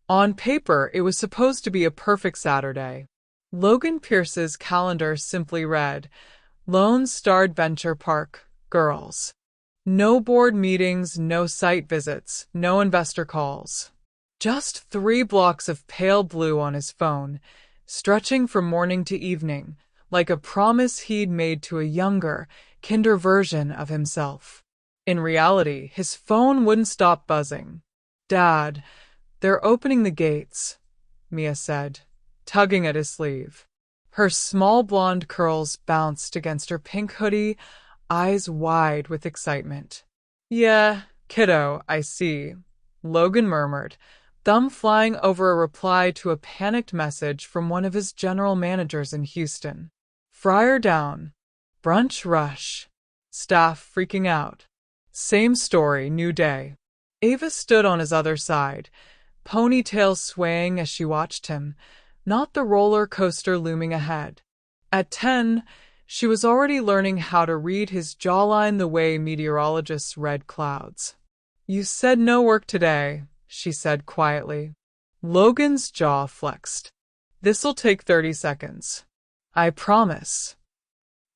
On paper, it was supposed to be a perfect Saturday. Logan Pierce's calendar simply read, Lone Star Adventure Park, girls. No board meetings, no site visits, no investor calls. Just 3 blocks of pale blue on his phone, stretching from morning to evening, like a promise he'd made to a younger, kinder version of himself. In reality, his phone wouldn't stop buzzing. Dad, they're opening the gates, Mia said, tugging at his sleeve. Her small blonde curls bounced against her pink hoodie, eyes wide with excitement. Yeah, kiddo, I see, Logan murmured, thumb flying over a reply to a panicked message from one of his general managers in Houston. Fryer down. Brunch rush. Staff freaking out. Same story, new day. Ava stood on his other side, ponytail swaying as she watched him, not the roller coaster looming ahead. At 10, she was already learning how to read his jawline the way meteorologists read clouds. You said no work today, she said quietly. Logan's jaw flexed. This'll take 30 seconds. I promise.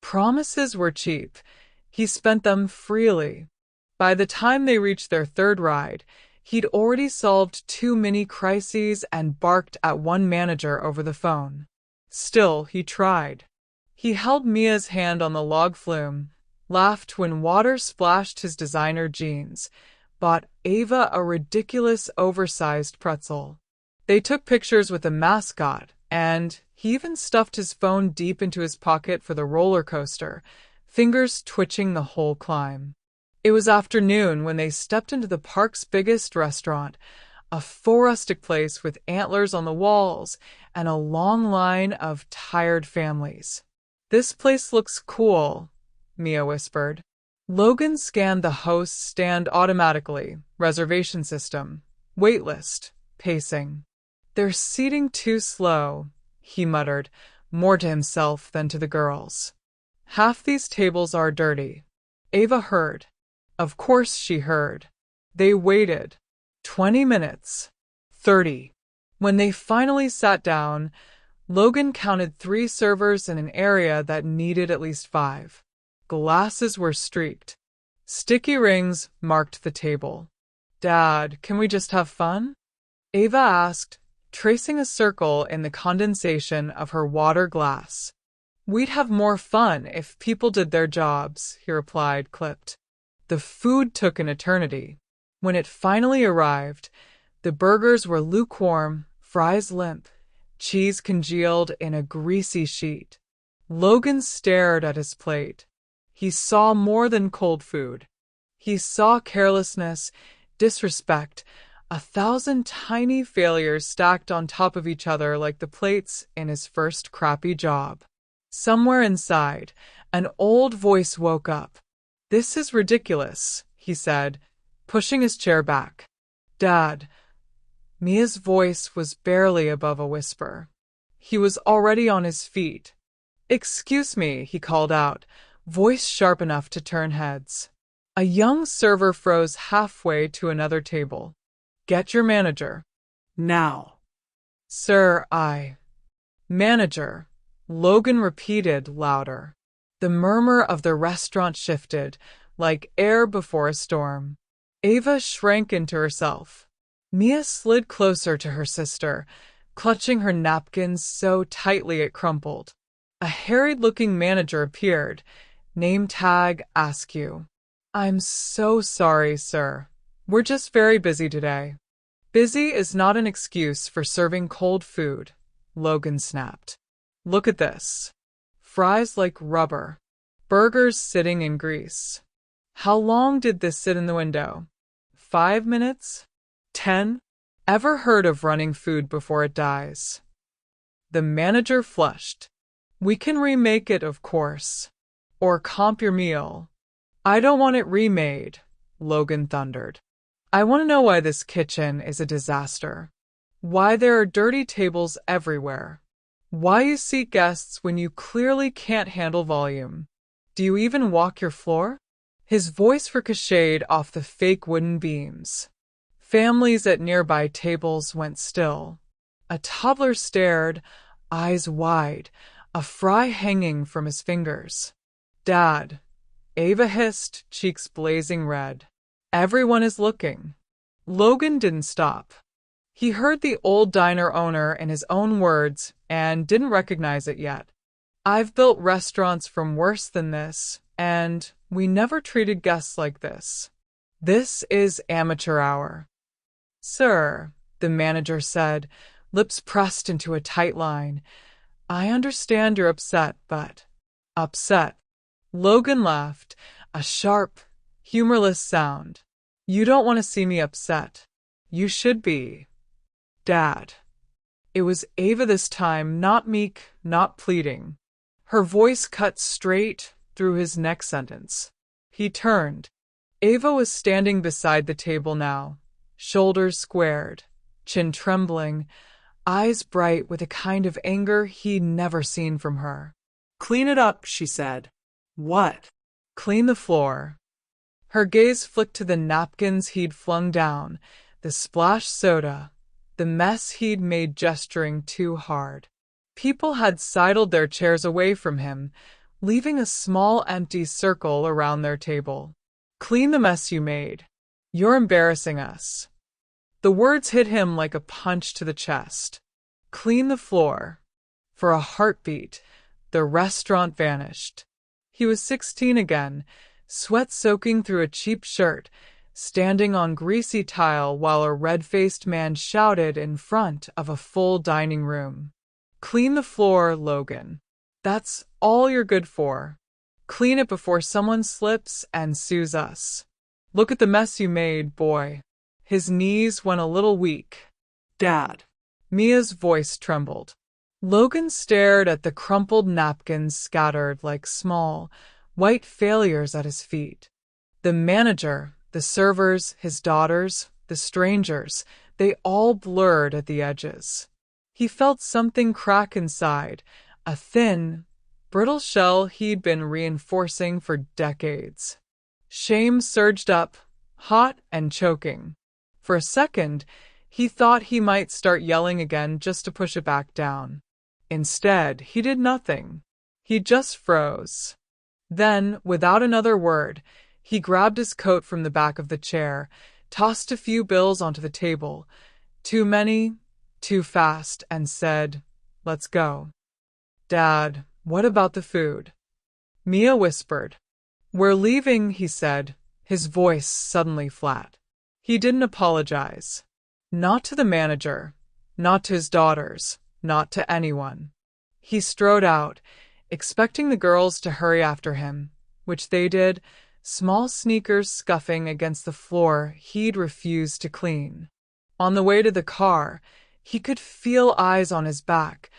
Promises were cheap. He spent them freely. By the time they reached their third ride, he'd already solved 2 mini crises and barked at one manager over the phone. Still, he tried. He held Mia's hand on the log flume, laughed when water splashed his designer jeans, bought Ava a ridiculous oversized pretzel. They took pictures with the mascot, and he even stuffed his phone deep into his pocket for the roller coaster, fingers twitching the whole climb. It was afternoon when they stepped into the park's biggest restaurant, a faux rustic place with antlers on the walls and a long line of tired families. This place looks cool, Mia whispered. Logan scanned the host's stand automatically, reservation system, waitlist, pacing. They're seating too slow, he muttered, more to himself than to the girls. Half these tables are dirty. Ava heard. Of course she heard. They waited. 20 minutes. 30. When they finally sat down, Logan counted 3 servers in an area that needed at least 5. Glasses were streaked. Sticky rings marked the table. Dad, can we just have fun? Ava asked, tracing a circle in the condensation of her water glass. We'd have more fun if people did their jobs, he replied, clipped. The food took an eternity. When it finally arrived, the burgers were lukewarm, fries limp, cheese congealed in a greasy sheet. Logan stared at his plate. He saw more than cold food. He saw carelessness, disrespect, 1,000 tiny failures stacked on top of each other like the plates in his first crappy job. Somewhere inside, an old voice woke up. This is ridiculous, he said, pushing his chair back. Dad. Mia's voice was barely above a whisper. He was already on his feet. Excuse me, he called out, voice sharp enough to turn heads. A young server froze halfway to another table. Get your manager. Now. Sir, Manager, Logan repeated louder. The murmur of the restaurant shifted, like air before a storm. Ava shrank into herself. Mia slid closer to her sister, clutching her napkins so tightly it crumpled. A harried-looking manager appeared. Name tag, Askew. I'm so sorry, sir. We're just very busy today. Busy is not an excuse for serving cold food, Logan snapped. Look at this. Fries like rubber. Burgers sitting in grease. How long did this sit in the window? 5 minutes? 10? Ever heard of running food before it dies? The manager flushed. We can remake it, of course. Or comp your meal. I don't want it remade, Logan thundered. I want to know why this kitchen is a disaster. Why there are dirty tables everywhere. Why you seat guests when you clearly can't handle volume. Do you even walk your floor? His voice ricocheted off the fake wooden beams. Families at nearby tables went still. A toddler stared, eyes wide, a fry hanging from his fingers. "Dad," Ava hissed, cheeks blazing red. "Everyone is looking." Logan didn't stop. He heard the old diner owner in his own words and didn't recognize it yet. "I've built restaurants from worse than this, and we never treated guests like this. This is amateur hour." "Sir," the manager said, lips pressed into a tight line, "I understand you're upset, but—" "Upset?" Logan laughed, a sharp, humorless sound. "You don't want to see me upset. You should be. Dad." It was Ava this time, not meek, not pleading. Her voice cut straight through his next sentence. He turned. Ava was standing beside the table now, shoulders squared, chin trembling, eyes bright with a kind of anger he'd never seen from her. "Clean it up," she said. "What?" "Clean the floor." Her gaze flicked to the napkins he'd flung down, the splashed soda, the mess he'd made gesturing too hard. People had sidled their chairs away from him, leaving a small empty circle around their table. "Clean the mess you made. You're embarrassing us." The words hit him like a punch to the chest. "Clean the floor." For a heartbeat, the restaurant vanished. He was 16 again, sweat soaking through a cheap shirt, standing on greasy tile while a red-faced man shouted in front of a full dining room. "Clean the floor, Logan. That's all you're good for. Clean it before someone slips and sues us. Look at the mess you made, boy." His knees went a little weak. "Dad." Mia's voice trembled. Logan stared at the crumpled napkins scattered like small, white failures at his feet. The manager, the servers, his daughters, the strangers, they all blurred at the edges. He felt something crack inside, a thin, brittle shell he'd been reinforcing for decades. Shame surged up, hot and choking. For a second, he thought he might start yelling again just to push it back down. Instead, he did nothing. He just froze. Then, without another word, he grabbed his coat from the back of the chair, tossed a few bills onto the table, too many, too fast, and said, "Let's go." "Dad, what about the food?" Mia whispered. "We're leaving," he said, his voice suddenly flat. He didn't apologize. Not to the manager, not to his daughters, not to anyone. He strode out, expecting the girls to hurry after him, which they did, small sneakers scuffing against the floor he'd refused to clean. On the way to the car, he could feel eyes on his back,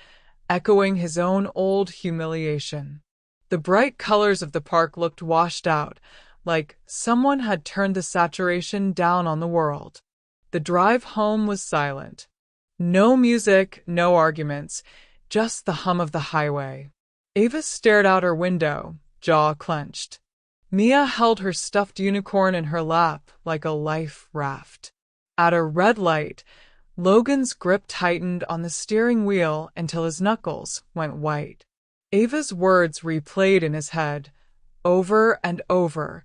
echoing his own old humiliation. The bright colors of the park looked washed out, like someone had turned the saturation down on the world. The drive home was silent. No music, no arguments, just the hum of the highway. Ava stared out her window, jaw clenched. Mia held her stuffed unicorn in her lap like a life raft. At a red light, Logan's grip tightened on the steering wheel until his knuckles went white. Ava's words replayed in his head, over and over,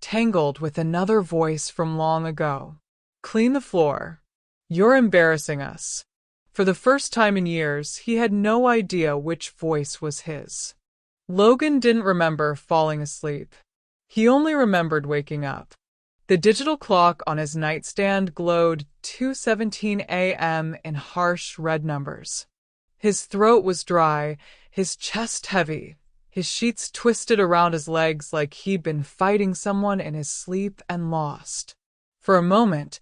tangled with another voice from long ago. "Clean the floor. You're embarrassing us." For the first time in years, he had no idea which voice was his. Logan didn't remember falling asleep. He only remembered waking up. The digital clock on his nightstand glowed 2:17 a.m. in harsh red numbers. His throat was dry, his chest heavy, his sheets twisted around his legs like he'd been fighting someone in his sleep and lost. For a moment,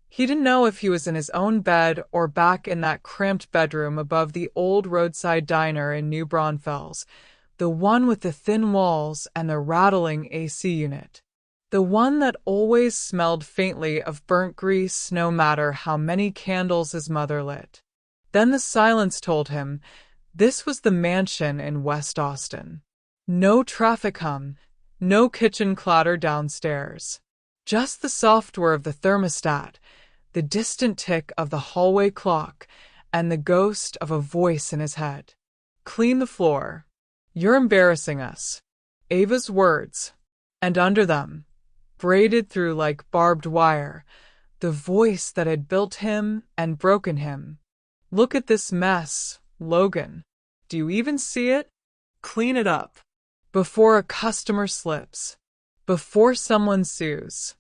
he didn't know if he was in his own bed or back in that cramped bedroom above the old roadside diner in New Braunfels, the one with the thin walls and the rattling AC unit. The one that always smelled faintly of burnt grease no matter how many candles his mother lit. Then the silence told him this was the mansion in West Austin. No traffic hum, no kitchen clatter downstairs. Just the soft whir of the thermostat, the distant tick of the hallway clock, and the ghost of a voice in his head. Clean the floor. You're embarrassing us. Ava's words. And under them, braided through like barbed wire, the voice that had built him and broken him. Look at this mess, Logan. Do you even see it? Clean it up. Before a customer slips. Before someone sues.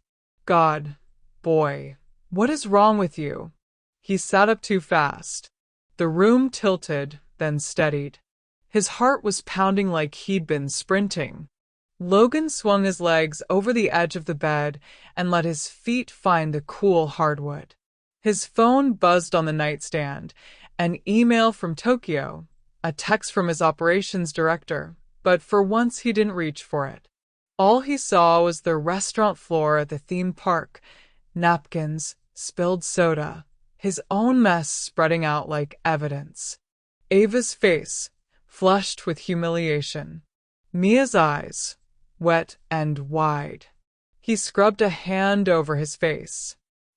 God, boy, what is wrong with you? He sat up too fast. The room tilted, then steadied. His heart was pounding like he'd been sprinting. Logan swung his legs over the edge of the bed and let his feet find the cool hardwood. His phone buzzed on the nightstand, an email from Tokyo, a text from his operations director, but for once he didn't reach for it. All he saw was the restaurant floor at the theme park, napkins, spilled soda, his own mess spreading out like evidence. Ava's face, flushed with humiliation. Mia's eyes, wet and wide. He scrubbed a hand over his face.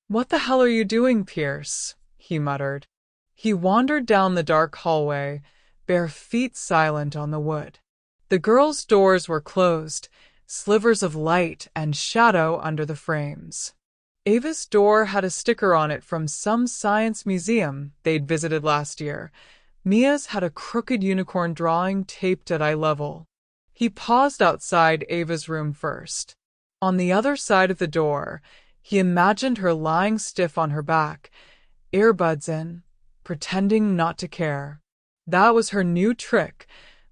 "What the hell are you doing, Pierce?" he muttered. He wandered down the dark hallway, bare feet silent on the wood. The girls' doors were closed, slivers of light and shadow under the frames. Ava's door had a sticker on it from some science museum they'd visited last year. Mia's had a crooked unicorn drawing taped at eye level. He paused outside Ava's room first. On the other side of the door, he imagined her lying stiff on her back, earbuds in, pretending not to care. That was her new trick: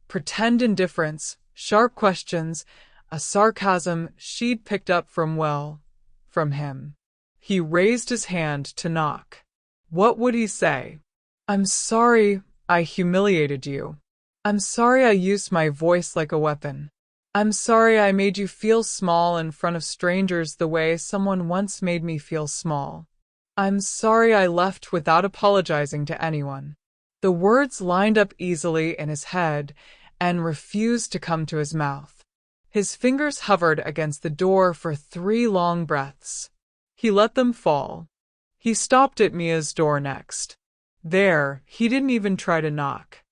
pretend indifference, sharp questions, a sarcasm she'd picked up from him. He raised his hand to knock. What would he say? "I'm sorry I humiliated you. I'm sorry I used my voice like a weapon. I'm sorry I made you feel small in front of strangers the way someone once made me feel small. I'm sorry I left without apologizing to anyone." The words lined up easily in his head and refused to come to his mouth. His fingers hovered against the door for 3 long breaths. He let them fall. He stopped at Mia's door next. There, he didn't even try to knock.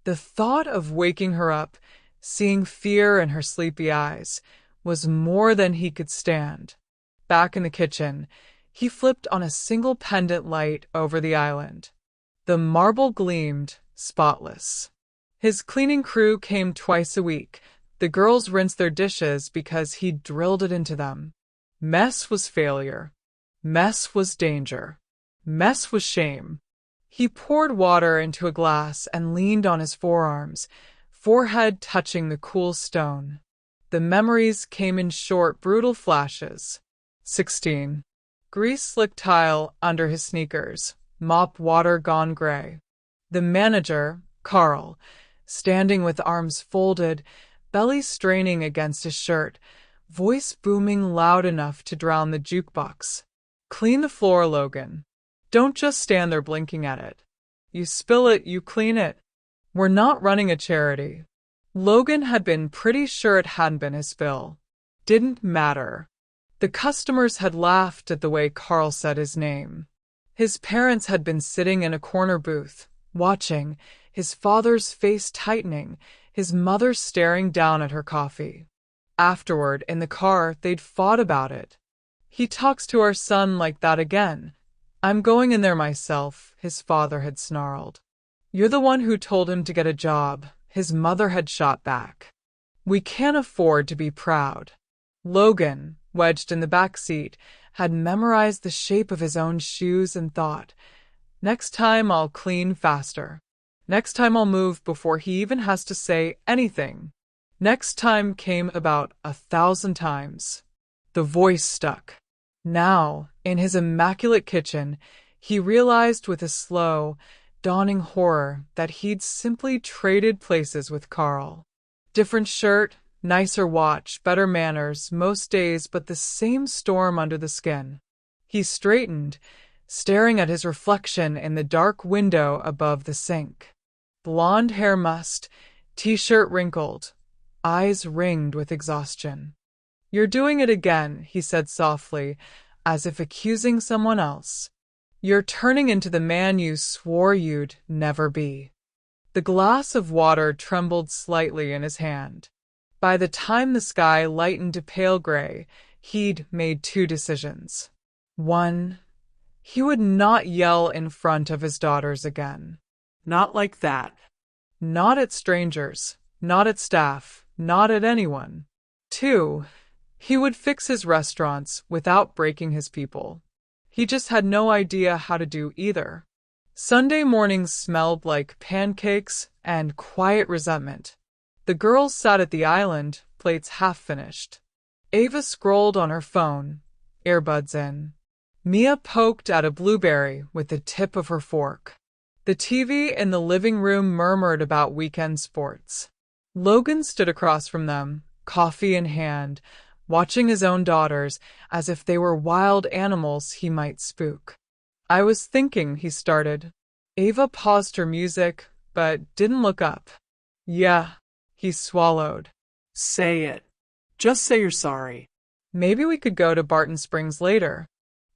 The thought of waking her up, seeing fear in her sleepy eyes, was more than he could stand. Back in the kitchen, he flipped on a single pendant light over the island. The marble gleamed, spotless. His cleaning crew came twice a week. The girls rinsed their dishes because he'd drilled it into them. Mess was failure. Mess was danger. Mess was shame. He poured water into a glass and leaned on his forearms, forehead touching the cool stone. The memories came in short, brutal flashes. 16. Grease-slicked tile under his sneakers, mop water gone gray. The manager, Carl, standing with arms folded, belly straining against his shirt, voice booming loud enough to drown the jukebox. "Clean the floor, Logan. Don't just stand there blinking at it. You spill it, you clean it. We're not running a charity." Logan had been pretty sure it hadn't been his spill. Didn't matter. The customers had laughed at the way Carl said his name. His parents had been sitting in a corner booth, watching, his father's face tightening, his mother staring down at her coffee. Afterward, in the car, they'd fought about it. "He talks to our son like that again. I'm going in there myself," his father had snarled. "You're the one who told him to get a job," his mother had shot back. "We can't afford to be proud." Logan, wedged in the back seat, had memorized the shape of his own shoes and thought, "Next time I'll clean faster. Next time I'll move before he even has to say anything." Next time came about 1,000 times. The voice stuck. Now, in his immaculate kitchen, he realized with a slow, dawning horror that he'd simply traded places with Carl. Different shirt, nicer watch, better manners most days, but the same storm under the skin. He straightened, staring at his reflection in the dark window above the sink. Blonde hair mussed, t-shirt wrinkled, eyes ringed with exhaustion. "You're doing it again," he said softly, as if accusing someone else. You're turning into the man you swore you'd never be. The glass of water trembled slightly in his hand. By the time the sky lightened to pale gray, he'd made two decisions. One, he would not yell in front of his daughters again. Not like that. Not at strangers, not at staff, not at anyone. Two, he would fix his restaurants without breaking his people. He just had no idea how to do either. Sunday mornings smelled like pancakes and quiet resentment. The girls sat at the island, plates half finished. Ava scrolled on her phone, earbuds in. Mia poked at a blueberry with the tip of her fork. The TV in the living room murmured about weekend sports. Logan stood across from them, coffee in hand, watching his own daughters as if they were wild animals he might spook. I was thinking, he started. Ava paused her music, but didn't look up. Yeah, he swallowed. Say it. Just say you're sorry. Maybe we could go to Barton Springs later.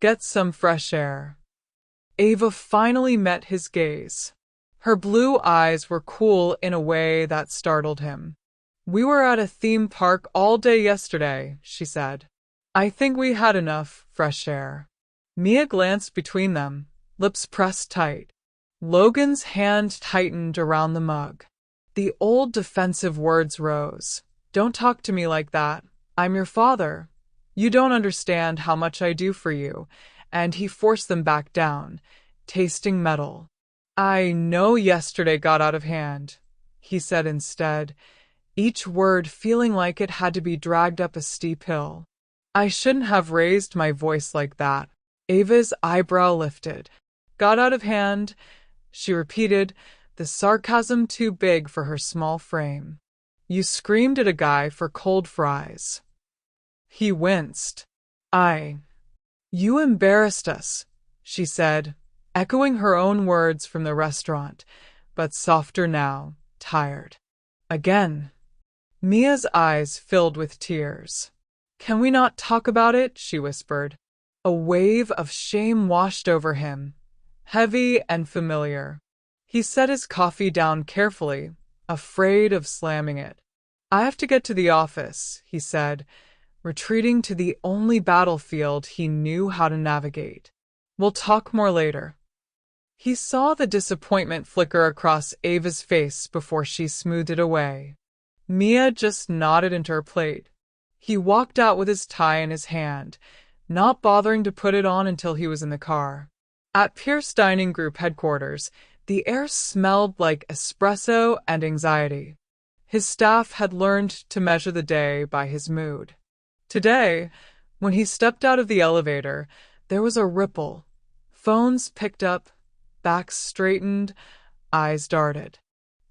Get some fresh air. Ava finally met his gaze. Her blue eyes were cool in a way that startled him. We were at a theme park all day yesterday, she said. I think we had enough fresh air. Mia glanced between them, lips pressed tight. Logan's hand tightened around the mug. The old defensive words rose. Don't talk to me like that. I'm your father. You don't understand how much I do for you. And he forced them back down, tasting metal. I know yesterday got out of hand, he said instead, each word feeling like it had to be dragged up a steep hill. I shouldn't have raised my voice like that. Ava's eyebrow lifted. Got out of hand, she repeated, the sarcasm too big for her small frame. You screamed at a guy for cold fries. He winced. You embarrassed us, she said, echoing her own words from the restaurant, but softer now, tired. Again. Mia's eyes filled with tears. Can we not talk about it? She whispered. A wave of shame washed over him, heavy and familiar. He set his coffee down carefully, afraid of slamming it. I have to get to the office, he said, retreating to the only battlefield he knew how to navigate. We'll talk more later. He saw the disappointment flicker across Ava's face before she smoothed it away. Mia just nodded into her plate. He walked out with his tie in his hand, not bothering to put it on until he was in the car. At Pierce Dining Group headquarters, the air smelled like espresso and anxiety. His staff had learned to measure the day by his mood. Today, when he stepped out of the elevator, there was a ripple. Phones picked up, backs straightened, eyes darted.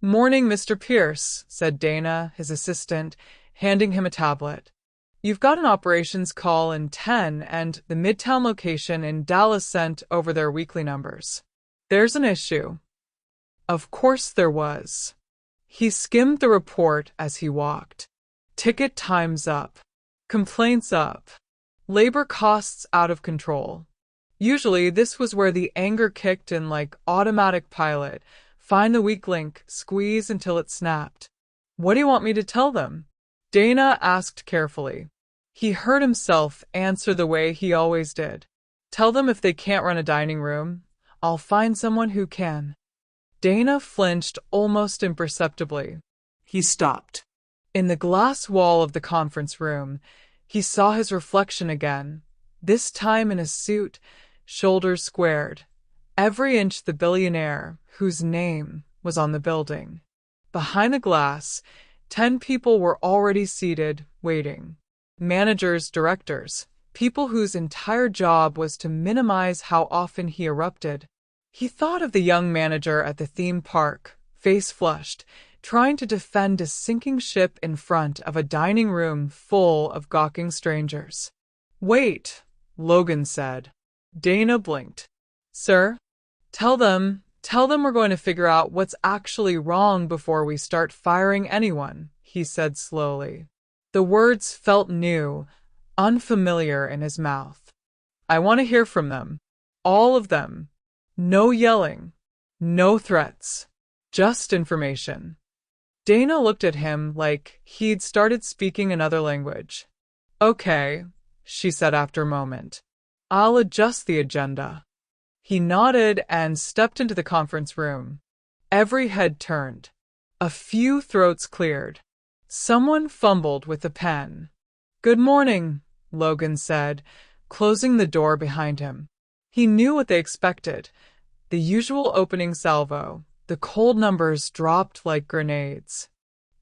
Morning, Mr. Pierce, said Dana, his assistant, handing him a tablet. You've got an operations call in 10 and the Midtown location in Dallas sent over their weekly numbers. There's an issue. Of course there was. He skimmed the report as he walked. Ticket times up. Complaints up. Labor costs out of control. Usually this was where the anger kicked in like automatic pilot. Find the weak link, squeeze until it snapped. What do you want me to tell them? Dana asked carefully. He heard himself answer the way he always did. Tell them if they can't run a dining room, I'll find someone who can. Dana flinched almost imperceptibly. He stopped. In the glass wall of the conference room, he saw his reflection again, this time in a suit, shoulders squared, every inch the billionaire whose name was on the building. Behind the glass, 10 people were already seated, waiting. Managers, directors, people whose entire job was to minimize how often he erupted. He thought of the young manager at the theme park, face flushed, trying to defend a sinking ship in front of a dining room full of gawking strangers. Wait, Logan said. Dana blinked. Sir, tell them we're going to figure out what's actually wrong before we start firing anyone, he said slowly. The words felt new, unfamiliar in his mouth. I want to hear from them. All of them. No yelling. No threats. Just information. Dana looked at him like he'd started speaking another language. Okay, she said after a moment. I'll adjust the agenda. He nodded and stepped into the conference room. Every head turned. A few throats cleared. Someone fumbled with a pen. Good morning, Logan said, closing the door behind him. He knew what they expected. The usual opening salvo. The cold numbers dropped like grenades.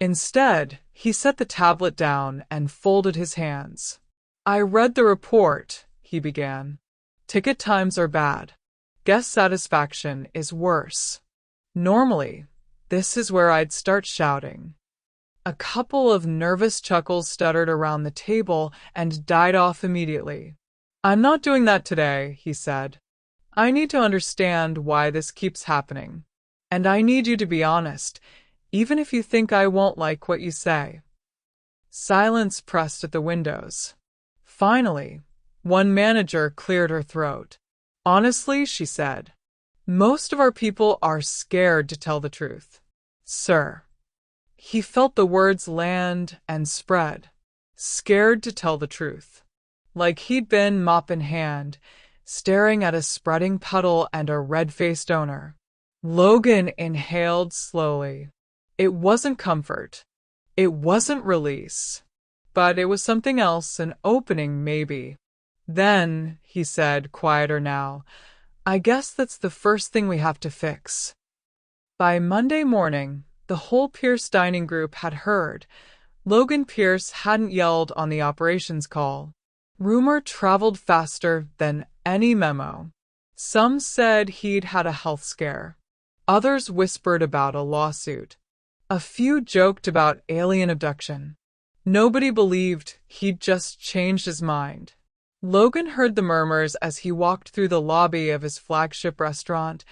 Instead, he set the tablet down and folded his hands. I read the report, he began. Ticket times are bad. Guest satisfaction is worse. Normally, this is where I'd start shouting. A couple of nervous chuckles stuttered around the table and died off immediately. I'm not doing that today, he said. I need to understand why this keeps happening. And I need you to be honest, even if you think I won't like what you say. Silence pressed at the windows. Finally, one manager cleared her throat. Honestly, she said, most of our people are scared to tell the truth. Sir. He felt the words land and spread. Scared to tell the truth. Like he'd been mop in hand, staring at a spreading puddle and a red-faced owner. Logan inhaled slowly. It wasn't comfort. It wasn't release. But it was something else, an opening maybe. Then, he said, quieter now, I guess that's the first thing we have to fix. By Monday morning, the whole Pierce dining group had heard. Logan Pierce hadn't yelled on the operations call. Rumor traveled faster than any memo. Some said he'd had a health scare. Others whispered about a lawsuit. A few joked about alien abduction. Nobody believed he'd just changed his mind. Logan heard the murmurs as he walked through the lobby of his flagship restaurant,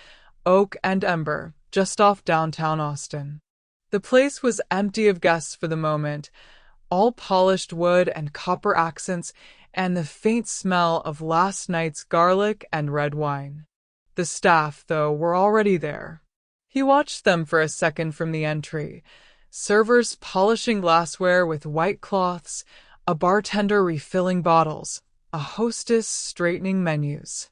Oak and Ember, just off downtown Austin. The place was empty of guests for the moment, all polished wood and copper accents and the faint smell of last night's garlic and red wine. The staff, though, were already there. He watched them for a second from the entry. Servers polishing glassware with white cloths, a bartender refilling bottles, a hostess straightening menus.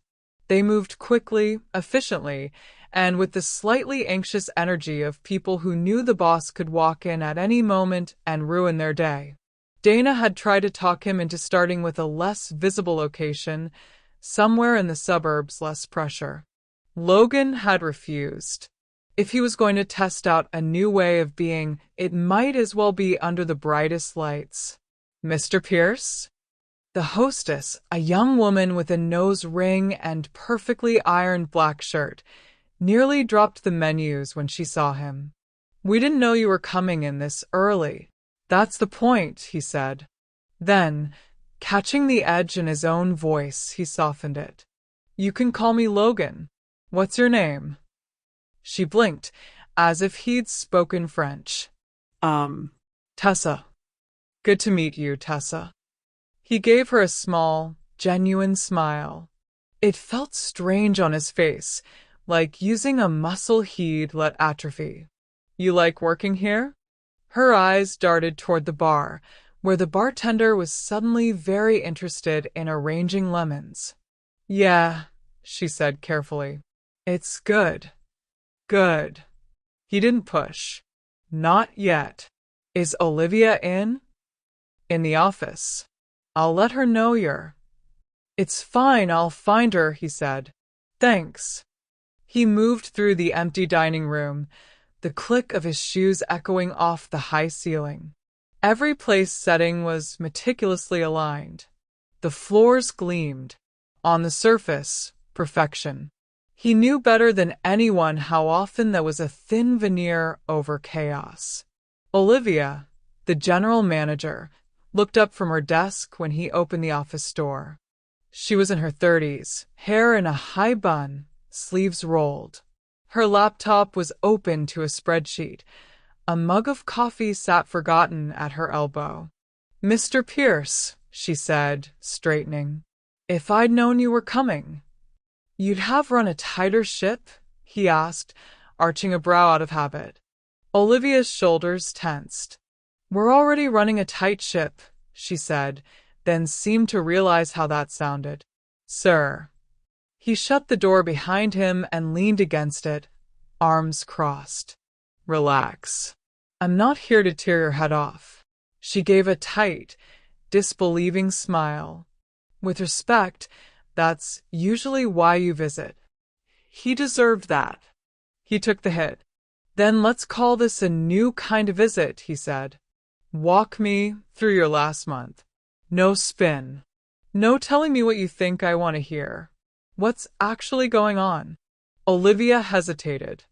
They moved quickly, efficiently, and with the slightly anxious energy of people who knew the boss could walk in at any moment and ruin their day. Dana had tried to talk him into starting with a less visible location, somewhere in the suburbs, less pressure. Logan had refused. If he was going to test out a new way of being, it might as well be under the brightest lights. Mr. Pierce? The hostess, a young woman with a nose ring and perfectly ironed black shirt, nearly dropped the menus when she saw him. We didn't know you were coming in this early. That's the point, he said. Then, catching the edge in his own voice, he softened it. You can call me Logan. What's your name? She blinked, as if he'd spoken French. Tessa. Good to meet you, Tessa. He gave her a small, genuine smile. It felt strange on his face, like using a muscle he'd let atrophy. You like working here? Her eyes darted toward the bar, where the bartender was suddenly very interested in arranging lemons. Yeah, she said carefully. It's good. Good. He didn't push. Not yet. Is Olivia in? In the office. I'll let her know you're. It's fine, I'll find her, he said. Thanks. He moved through the empty dining room, the click of his shoes echoing off the high ceiling. Every place setting was meticulously aligned. The floors gleamed. On the surface, perfection. He knew better than anyone how often there was a thin veneer over chaos. Olivia, the general manager, looked up from her desk when he opened the office door. She was in her 30s, hair in a high bun, sleeves rolled. Her laptop was open to a spreadsheet. A mug of coffee sat forgotten at her elbow. Mr. Pierce, she said, straightening. If I'd known you were coming. You'd have run a tighter ship? He asked, arching a brow out of habit. Olivia's shoulders tensed. We're already running a tight ship, she said, then seemed to realize how that sounded. Sir. He shut the door behind him and leaned against it, arms crossed. Relax. I'm not here to tear your head off. She gave a tight, disbelieving smile. With respect, that's usually why you visit. He deserved that. He took the hit. Then let's call this a new kind of visit, he said. Walk me through your last month. No spin. No telling me what you think I want to hear. What's actually going on? Olivia hesitated.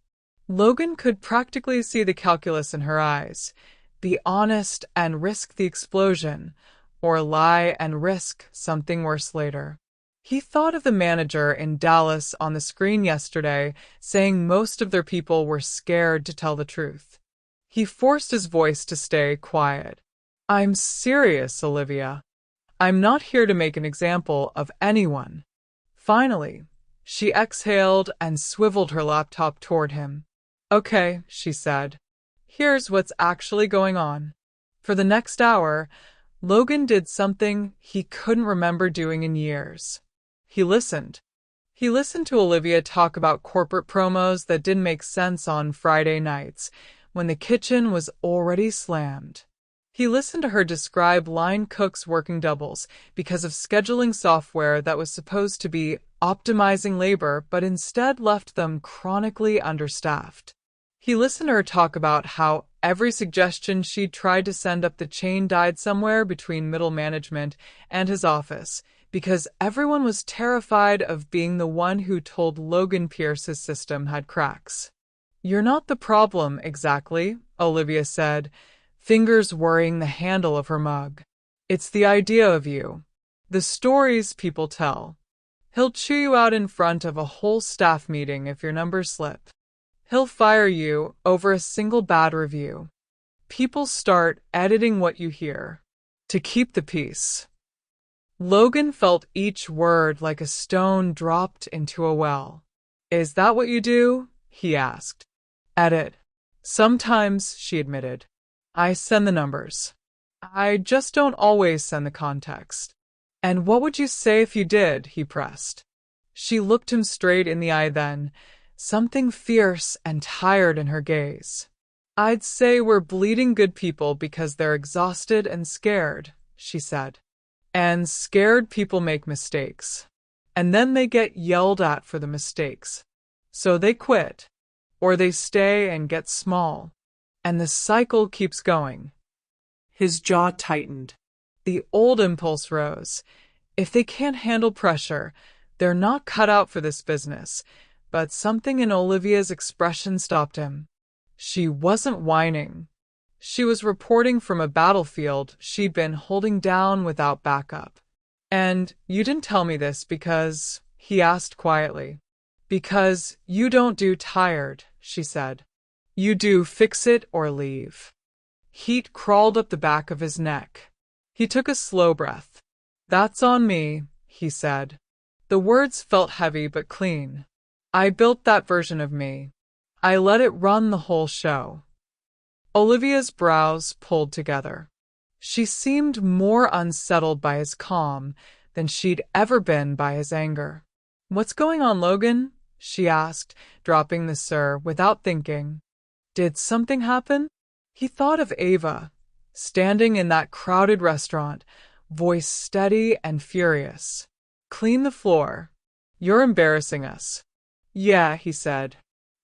Logan could practically see the calculus in her eyes. Be honest and risk the explosion, or lie and risk something worse later. He thought of the manager in Dallas on the screen yesterday saying most of their people were scared to tell the truth. He forced his voice to stay quiet. I'm serious, Olivia. I'm not here to make an example of anyone. Finally, she exhaled and swiveled her laptop toward him. Okay, she said. Here's what's actually going on. For the next hour, Logan did something he couldn't remember doing in years. He listened. He listened to Olivia talk about corporate promos that didn't make sense on Friday nights, when the kitchen was already slammed. He listened to her describe line cooks working doubles because of scheduling software that was supposed to be optimizing labor but instead left them chronically understaffed. He listened to her talk about how every suggestion she'd tried to send up the chain died somewhere between middle management and his office because everyone was terrified of being the one who told Logan Pierce his system had cracks. You're not the problem, exactly, Olivia said, fingers worrying the handle of her mug. It's the idea of you. The stories people tell. He'll chew you out in front of a whole staff meeting if your numbers slip. He'll fire you over a single bad review. People start editing what you hear to keep the peace. Logan felt each word like a stone dropped into a well. Is that what you do? He asked. Edit. Sometimes, she admitted. I send the numbers. I just don't always send the context. And what would you say if you did? He pressed. She looked him straight in the eye then, something fierce and tired in her gaze. I'd say we're bleeding good people because they're exhausted and scared, she said. And scared people make mistakes. And then they get yelled at for the mistakes. So they quit. Or they stay and get small. And the cycle keeps going. His jaw tightened. The old impulse rose. If they can't handle pressure, they're not cut out for this business. But something in Olivia's expression stopped him. She wasn't whining. She was reporting from a battlefield she'd been holding down without backup. And you didn't tell me this because, he asked quietly. Because you don't do tired, she said. You do fix it or leave. Heat crawled up the back of his neck. He took a slow breath. That's on me, he said. The words felt heavy but clean. I built that version of me. I let it run the whole show. Olivia's brows pulled together. She seemed more unsettled by his calm than she'd ever been by his anger. What's going on, Logan? She asked, dropping the sir without thinking. Did something happen? He thought of Ava, standing in that crowded restaurant, voice steady and furious. Clean the floor. You're embarrassing us. Yeah, he said.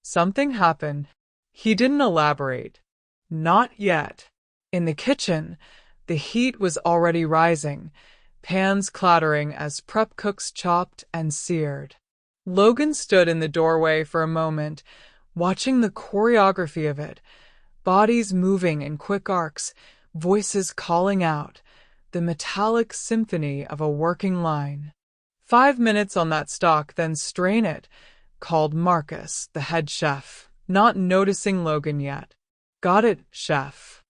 Something happened. He didn't elaborate. Not yet. In the kitchen, the heat was already rising, pans clattering as prep cooks chopped and seared. Logan stood in the doorway for a moment, watching the choreography of it, bodies moving in quick arcs, voices calling out, the metallic symphony of a working line. 5 minutes on that stock, then strain it, called Marcus, the head chef, not noticing Logan yet. Got it, chef.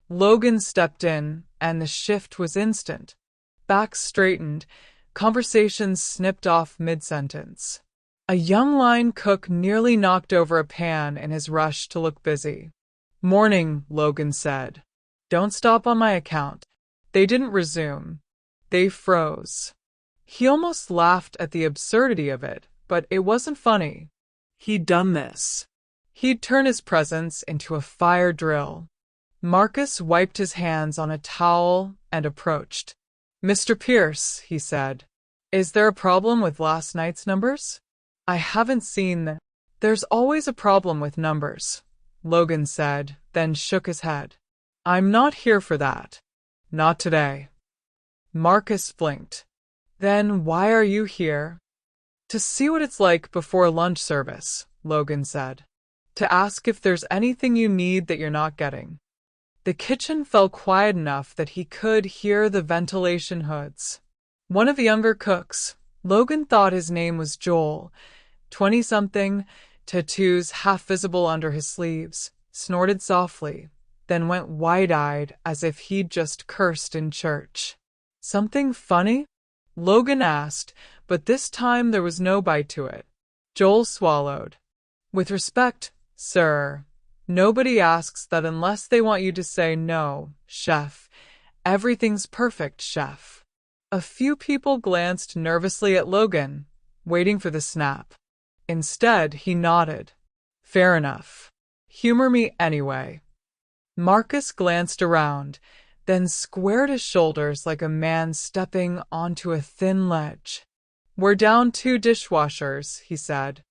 Logan stepped in, and the shift was instant. Backs straightened, conversations snipped off mid-sentence. A young line cook nearly knocked over a pan in his rush to look busy. "Morning," Logan said. "Don't stop on my account." They didn't resume. They froze. He almost laughed at the absurdity of it, but it wasn't funny. He'd done this. He'd turn his presence into a fire drill. Marcus wiped his hands on a towel and approached. "Mr. Pierce," he said, "is there a problem with last night's numbers?" "I haven't seen them." "There's always a problem with numbers," Logan said, then shook his head. "I'm not here for that. Not today." Marcus blinked. "Then why are you here?" "To see what it's like before lunch service," Logan said. "To ask if there's anything you need that you're not getting." The kitchen felt quiet enough that he could hear the ventilation hoods. One of the younger cooks, Logan thought his name was Joel, 20-something, tattoos half visible under his sleeves, snorted softly, then went wide-eyed as if he'd just cursed in church. "Something funny?" Logan asked, but this time there was no bite to it. Joel swallowed. "With respect, sir, nobody asks that unless they want you to say no, chef. Everything's perfect, chef." A few people glanced nervously at Logan, waiting for the snap. Instead, he nodded. "Fair enough. Humor me anyway." Marcus glanced around, then squared his shoulders like a man stepping onto a thin ledge. "We're down 2 dishwashers," he said.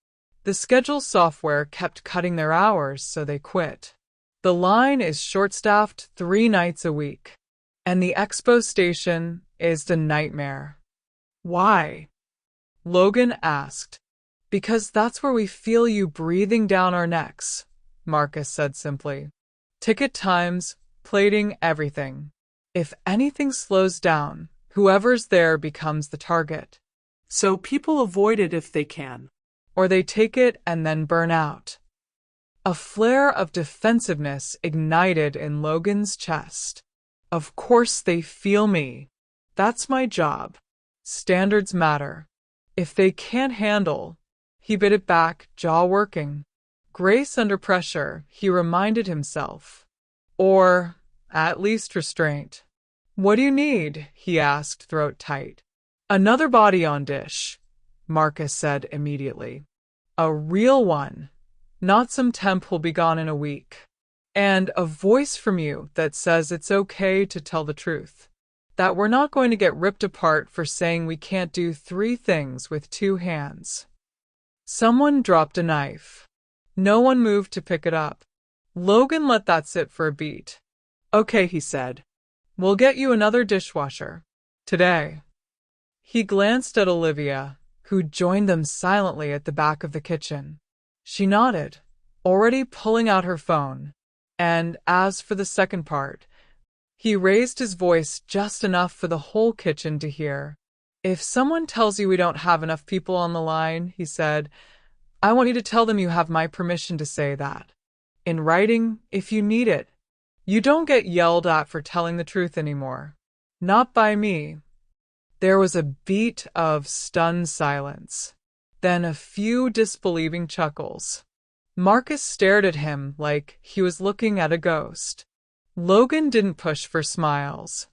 "The schedule software kept cutting their hours, so they quit. The line is short-staffed 3 nights a week. And the expo station is the nightmare." "Why?" Logan asked. "Because that's where we feel you breathing down our necks," Marcus said simply. "Ticket times, plating, everything. If anything slows down, whoever's there becomes the target. So people avoid it if they can. Or they take it and then burn out." A flare of defensiveness ignited in Logan's chest. "Of course they feel me. That's my job. Standards matter. If they can't handle..." He bit it back, jaw working. Grace under pressure, he reminded himself. Or, at least restraint. "What do you need?" he asked, throat tight. "Another body on dish," Marcus said immediately. "A real one. Not some temp who'll be gone in a week. And a voice from you that says it's okay to tell the truth. That we're not going to get ripped apart for saying we can't do 3 things with 2 hands." Someone dropped a knife. No one moved to pick it up. Logan let that sit for a beat. "Okay," he said. "We'll get you another dishwasher. Today." He glanced at Olivia, who joined them silently at the back of the kitchen. She nodded, already pulling out her phone. And as for the second part, he raised his voice just enough for the whole kitchen to hear. "If someone tells you we don't have enough people on the line," he said, "I want you to tell them you have my permission to say that. In writing, if you need it. You don't get yelled at for telling the truth anymore. Not by me." There was a beat of stunned silence, then a few disbelieving chuckles. Marcus stared at him like he was looking at a ghost. Logan didn't push for smiles.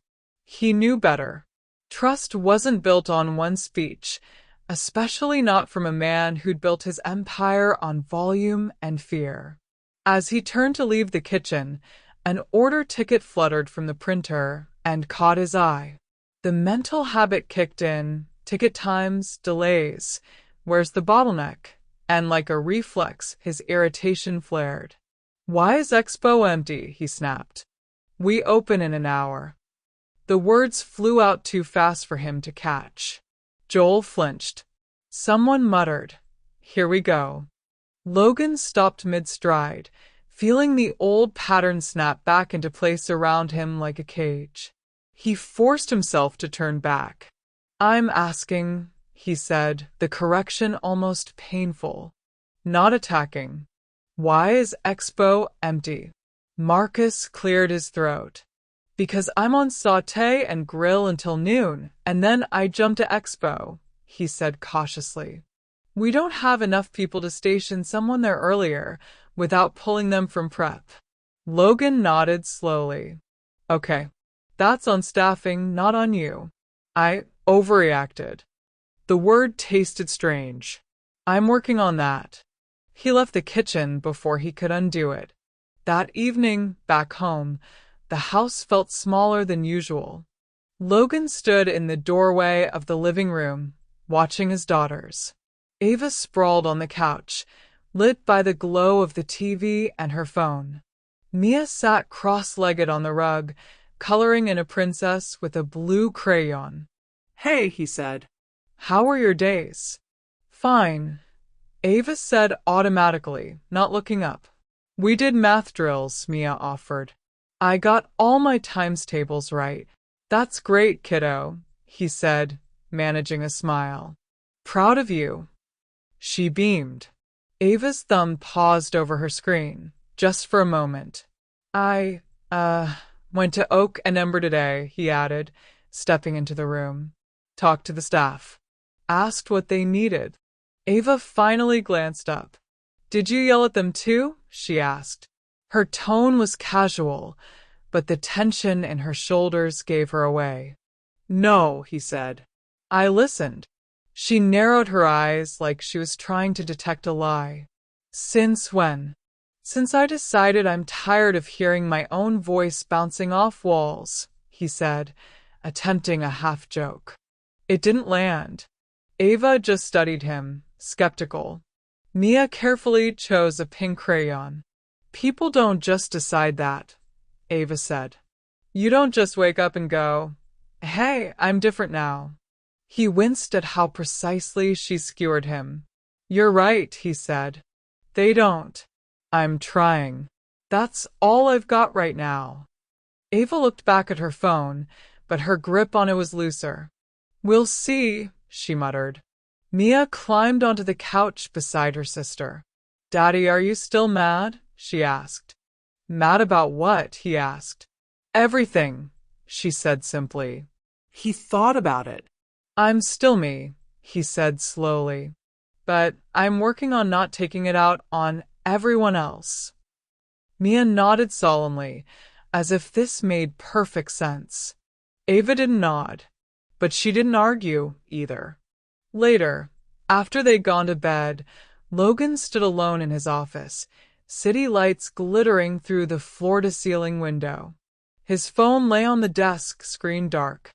He knew better. Trust wasn't built on one speech, especially not from a man who'd built his empire on volume and fear. As he turned to leave the kitchen, an order ticket fluttered from the printer and caught his eye. The mental habit kicked in, ticket times, delays. Where's the bottleneck? And like a reflex, his irritation flared. "Why is Expo empty?" he snapped. "We open in an hour." The words flew out too fast for him to catch. Joel flinched. Someone muttered, "Here we go." Logan stopped mid-stride, feeling the old pattern snap back into place around him like a cage. He forced himself to turn back. "I'm asking," he said, the correction almost painful. "Not attacking. Why is Expo empty?" Marcus cleared his throat. "Because I'm on saute and grill until noon, and then I jump to Expo," he said cautiously. We don't have enough people to station someone there earlier without pulling them from prep. Logan nodded slowly. Okay, that's on staffing, not on you. I overreacted. The word tasted strange. I'm working on that. He left the kitchen before he could undo it. That evening, back home, the house felt smaller than usual. Logan stood in the doorway of the living room, watching his daughters. Ava sprawled on the couch, lit by the glow of the TV and her phone. Mia sat cross-legged on the rug, coloring in a princess with a blue crayon. Hey, he said. How were your days? Fine, Ava said automatically, not looking up. We did math drills, Mia offered. I got all my times tables right. That's great, kiddo, he said, managing a smile. Proud of you. She beamed. Ava's thumb paused over her screen, just for a moment. I went to Oak and Ember today, he added, stepping into the room. Talked to the staff. Asked what they needed. Ava finally glanced up. Did you yell at them too? She asked. Her tone was casual, but the tension in her shoulders gave her away. No, he said. I listened. She narrowed her eyes like she was trying to detect a lie. Since when? Since I decided I'm tired of hearing my own voice bouncing off walls, he said, attempting a half joke. It didn't land. Ava just studied him, skeptical. Mia carefully chose a pink crayon. People don't just decide that, Ava said. You don't just wake up and go, hey, I'm different now. He winced at how precisely she skewered him. You're right, he said. They don't. I'm trying. That's all I've got right now. Ava looked back at her phone, but her grip on it was looser. We'll see, she muttered. Mia climbed onto the couch beside her sister. Daddy, are you still mad? She asked. Mad about what? He asked. Everything, she said simply. He thought about it. I'm still me, he said slowly. But I'm working on not taking it out on everyone else. Mia nodded solemnly, as if this made perfect sense. Ava didn't nod, but she didn't argue either. Later, after they'd gone to bed, Logan stood alone in his office, city lights glittering through the floor-to-ceiling window. His phone lay on the desk, screen dark.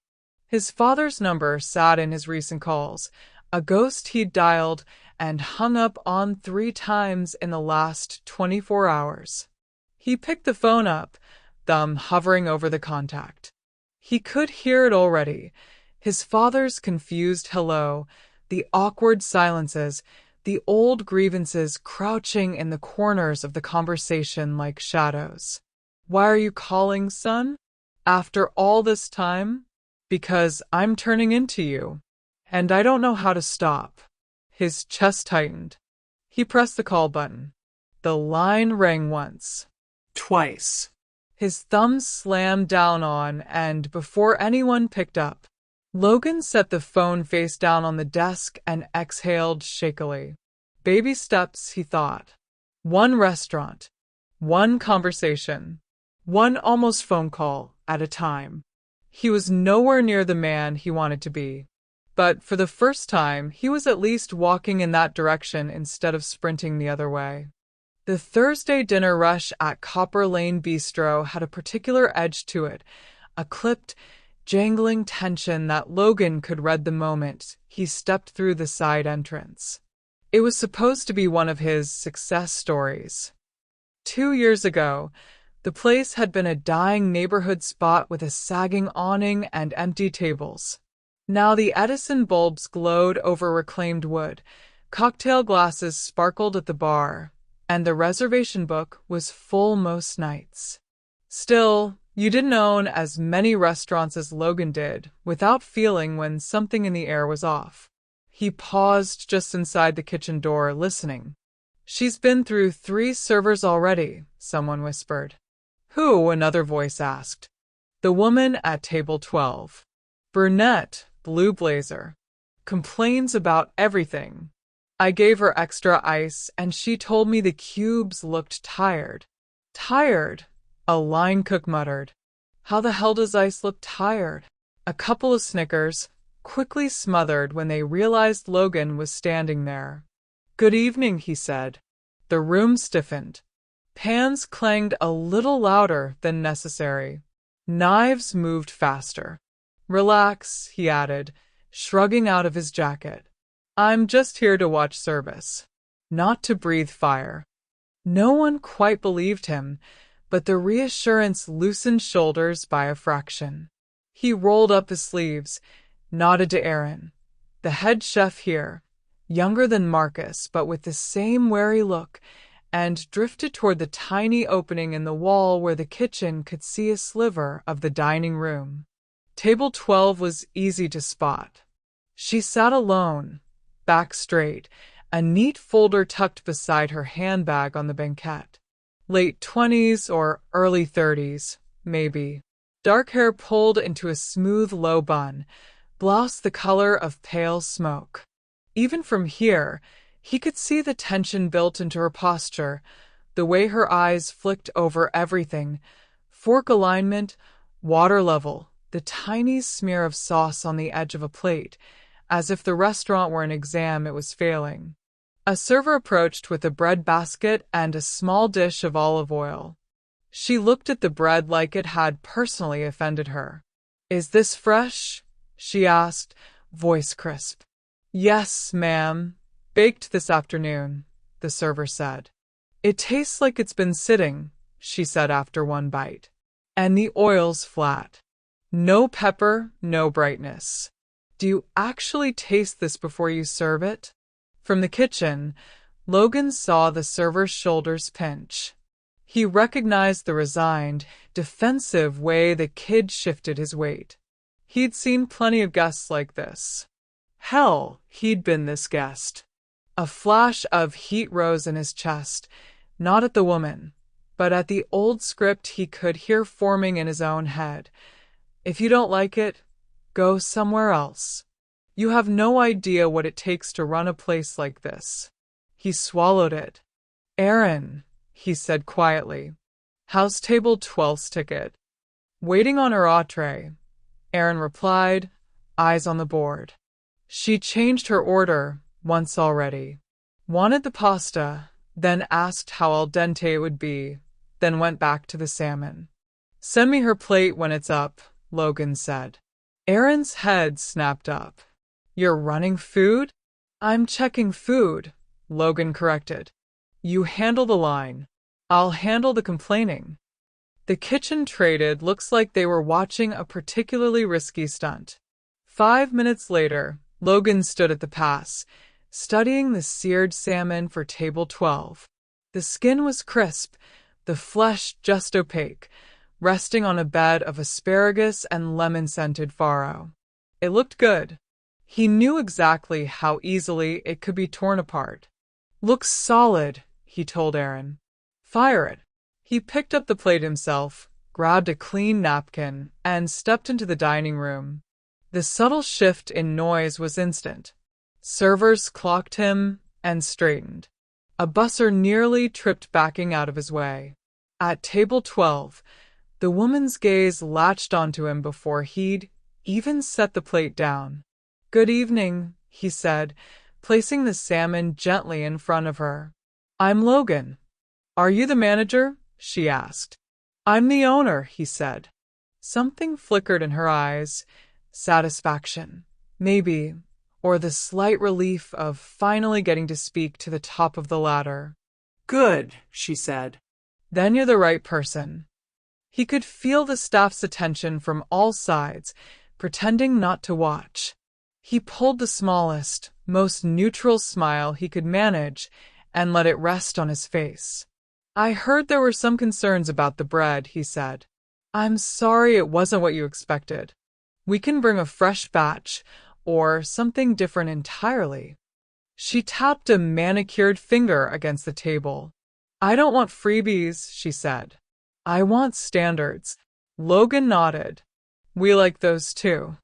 His father's number sat in his recent calls, a ghost he'd dialed and hung up on 3 times in the last 24 hours. He picked the phone up, thumb hovering over the contact. He could hear it already, his father's confused hello, the awkward silences, the old grievances crouching in the corners of the conversation like shadows. Why are you calling, son? After all this time? Because I'm turning into you, and I don't know how to stop. His chest tightened. He pressed the call button. The line rang once. Twice. His thumb slammed down on, and before anyone picked up, Logan set the phone face down on the desk and exhaled shakily. Baby steps, he thought. One restaurant, one conversation, one almost phone call at a time. He was nowhere near the man he wanted to be. But for the first time, he was at least walking in that direction instead of sprinting the other way. The Thursday dinner rush at Copper Lane Bistro had a particular edge to it, a clipped, jangling tension that Logan could read the moment he stepped through the side entrance. It was supposed to be one of his success stories. 2 years ago, the place had been a dying neighborhood spot with a sagging awning and empty tables. Now the Edison bulbs glowed over reclaimed wood, cocktail glasses sparkled at the bar, and the reservation book was full most nights. Still, you didn't own as many restaurants as Logan did without feeling when something in the air was off. He paused just inside the kitchen door, listening. She's been through 3 servers already, someone whispered. Who? Another voice asked. The woman at table 12. Brunette, blue blazer. Complains about everything. I gave her extra ice, and she told me the cubes looked tired. Tired? A line cook muttered. How the hell does ice look tired? A couple of snickers, quickly smothered when they realized Logan was standing there. Good evening, he said. The room stiffened. Pans clanged a little louder than necessary. Knives moved faster. Relax, he added, shrugging out of his jacket. I'm just here to watch service, not to breathe fire. No one quite believed him, but the reassurance loosened shoulders by a fraction. He rolled up his sleeves, nodded to Aaron. The head chef here, younger than Marcus but with the same wary look, and drifted toward the tiny opening in the wall where the kitchen could see a sliver of the dining room. Table 12 was easy to spot. She sat alone, back straight, a neat folder tucked beside her handbag on the banquette. Late 20s or early 30s, maybe. Dark hair pulled into a smooth low bun, blouse the color of pale smoke. Even from here, he could see the tension built into her posture, the way her eyes flicked over everything, fork alignment, water level, the tiny smear of sauce on the edge of a plate, as if the restaurant were an exam it was failing. A server approached with a bread basket and a small dish of olive oil. She looked at the bread like it had personally offended her. Is this fresh? She asked, voice crisp. Yes, ma'am. Baked this afternoon, the server said. It tastes like it's been sitting, she said after one bite. And the oil's flat. No pepper, no brightness. Do you actually taste this before you serve it? From the kitchen, Logan saw the server's shoulders pinch. He recognized the resigned, defensive way the kid shifted his weight. He'd seen plenty of guests like this. Hell, he'd been this guest. A flash of heat rose in his chest, not at the woman, but at the old script he could hear forming in his own head. If you don't like it, go somewhere else. You have no idea what it takes to run a place like this. He swallowed it. Aaron, he said quietly, how's table 12's ticket? Waiting on her entree, Aaron replied, eyes on the board. She changed her order once already. Wanted the pasta, then asked how al dente it would be, then went back to the salmon. Send me her plate when it's up, Logan said. Aaron's head snapped up. You're running food? I'm checking food, Logan corrected. You handle the line. I'll handle the complaining. The kitchen traded looks like they were watching a particularly risky stunt. 5 minutes later, Logan stood at the pass, studying the seared salmon for table 12. The skin was crisp, the flesh just opaque, resting on a bed of asparagus and lemon-scented farro. It looked good. He knew exactly how easily it could be torn apart. Looks solid, he told Aaron. Fire it. He picked up the plate himself, grabbed a clean napkin, and stepped into the dining room. The subtle shift in noise was instant. Servers clocked him and straightened. A busser nearly tripped backing out of his way. At table 12, the woman's gaze latched onto him before he'd even set the plate down. Good evening, he said, placing the salmon gently in front of her. I'm Logan. Are you the manager? She asked. I'm the owner, he said. Something flickered in her eyes. Satisfaction, maybe, or the slight relief of finally getting to speak to the top of the ladder. Good, she said. Then you're the right person. He could feel the staff's attention from all sides, pretending not to watch. He pulled the smallest, most neutral smile he could manage and let it rest on his face. I heard there were some concerns about the bread, he said. I'm sorry it wasn't what you expected. We can bring a fresh batch, or something different entirely. She tapped a manicured finger against the table. I don't want freebies, she said. I want standards. Logan nodded. We like those too.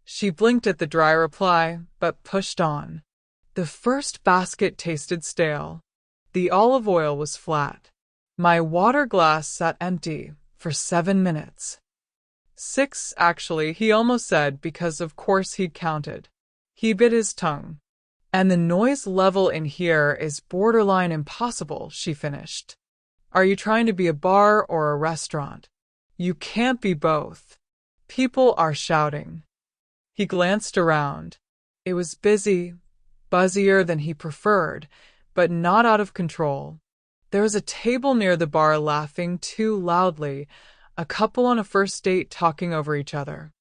She blinked at the dry reply, but pushed on. The first basket tasted stale. The olive oil was flat. My water glass sat empty for 7 minutes. 6, actually, he almost said, because of course he'd counted. He bit his tongue. And the noise level in here is borderline impossible, she finished. Are you trying to be a bar or a restaurant? You can't be both. People are shouting. He glanced around. It was busy, buzzier than he preferred, but not out of control. There was a table near the bar laughing too loudly, a couple on a first date talking over each other.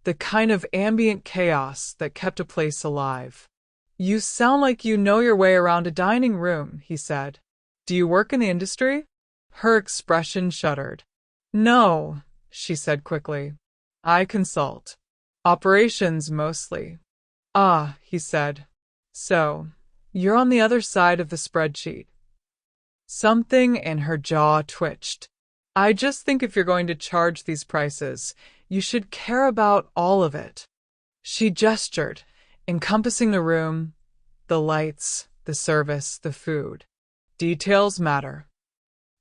The kind of ambient chaos that kept a place alive. You sound like you know your way around a dining room, he said. Do you work in the industry? Her expression shuddered. No, she said quickly. I consult. Operations mostly. Ah, he said. So, you're on the other side of the spreadsheet. Something in her jaw twitched. I just think if you're going to charge these prices, you should care about all of it. She gestured, encompassing the room, the lights, the service, the food. Details matter.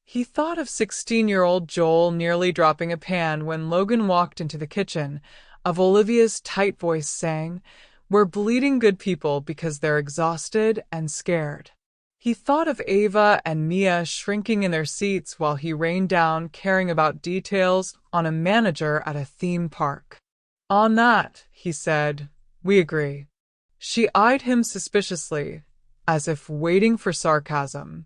He thought of 16-year-old Joel nearly dropping a pan when Logan walked into the kitchen, of Olivia's tight voice saying, "We're bleeding good people because they're exhausted and scared." He thought of Ava and Mia shrinking in their seats while he rained down caring about details on a manager at a theme park. On that, he said, we agree. She eyed him suspiciously, as if waiting for sarcasm.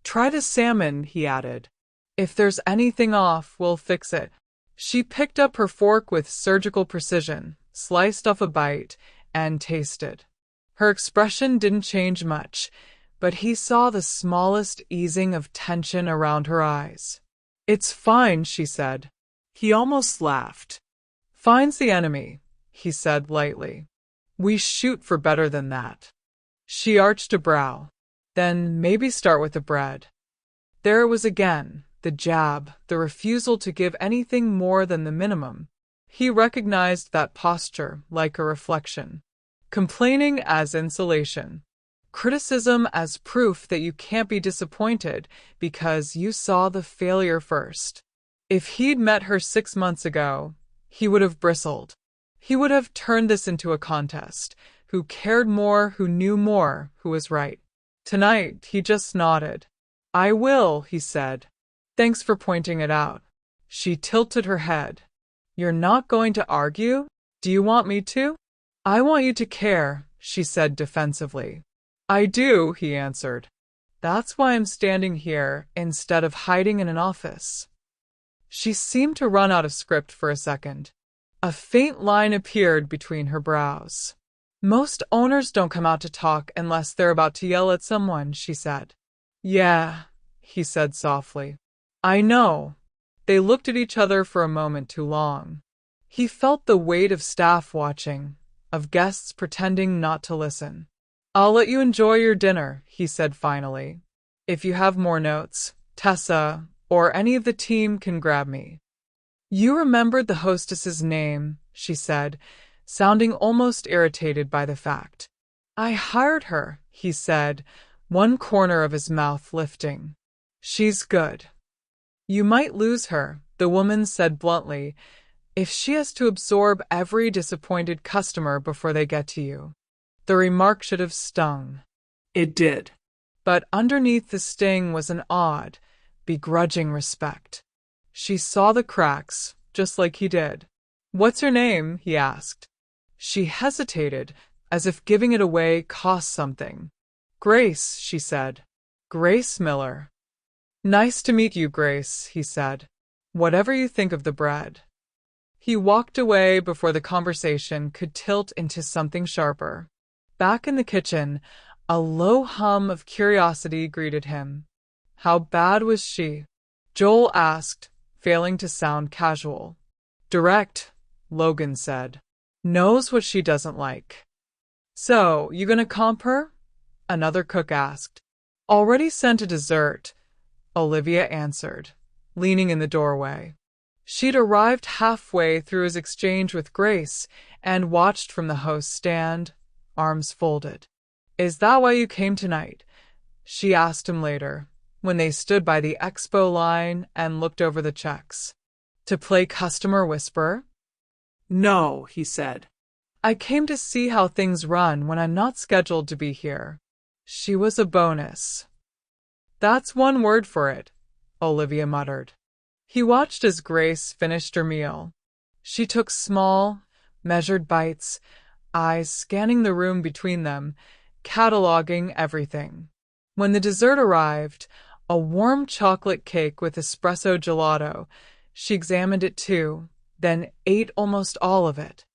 Try the salmon, he added. If there's anything off, we'll fix it. She picked up her fork with surgical precision, sliced off a bite, and tasted. Her expression didn't change much, but he saw the smallest easing of tension around her eyes. It's fine, she said. He almost laughed. Fine's the enemy, he said lightly. We shoot for better than that. She arched a brow. Then maybe start with the bread. There it was again, the jab, the refusal to give anything more than the minimum. He recognized that posture like a reflection. Complaining as insulation. Criticism as proof that you can't be disappointed because you saw the failure first. If he'd met her 6 months ago, he would have bristled. He would have turned this into a contest. Who cared more, who knew more, who was right. Tonight, he just nodded. I will, he said. Thanks for pointing it out. She tilted her head. You're not going to argue? Do you want me to? I want you to care, she said defensively. I do, he answered. That's why I'm standing here instead of hiding in an office. She seemed to run out of script for a second. A faint line appeared between her brows. Most owners don't come out to talk unless they're about to yell at someone, she said. Yeah, he said softly. I know. They looked at each other for a moment too long. He felt the weight of staff watching, of guests pretending not to listen. I'll let you enjoy your dinner, he said finally. If you have more notes, Tessa or any of the team can grab me. You remembered the hostess's name, she said, sounding almost irritated by the fact. I hired her, he said, one corner of his mouth lifting. She's good. You might lose her, the woman said bluntly, if she has to absorb every disappointed customer before they get to you. The remark should have stung. It did. But underneath the sting was an odd, begrudging respect. She saw the cracks, just like he did. What's her name? He asked. She hesitated, as if giving it away cost something. Grace, she said. Grace Miller. Nice to meet you, Grace, he said. Whatever you think of the bread. He walked away before the conversation could tilt into something sharper. Back in the kitchen, a low hum of curiosity greeted him. How bad was she? Joel asked, failing to sound casual. Direct, Logan said. Knows what she doesn't like. So, you gonna comp her? Another cook asked. Already sent a dessert, Olivia answered, leaning in the doorway. She'd arrived halfway through his exchange with Grace and watched from the host's stand, arms folded. Is that why you came tonight? She asked him later, when they stood by the expo line and looked over the checks. To play customer whisperer? No, he said. I came to see how things run when I'm not scheduled to be here. She was a bonus. That's one word for it, Olivia muttered. He watched as Grace finished her meal. She took small, measured bites, eyes scanning the room between them, cataloging everything. When the dessert arrived, a warm chocolate cake with espresso gelato, she examined it too, then ate almost all of it.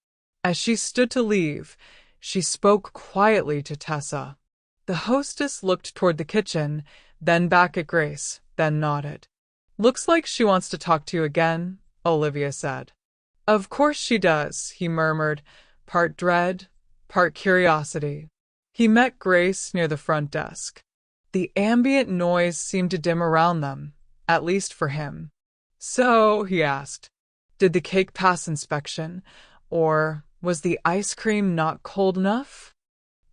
As she stood to leave, she spoke quietly to Tessa. The hostess looked toward the kitchen, then back at Grace, then nodded. Looks like she wants to talk to you again, Olivia said. Of course she does, he murmured, part dread, part curiosity. He met Grace near the front desk. The ambient noise seemed to dim around them, at least for him. So, he asked, did the cake pass inspection, or was the ice cream not cold enough?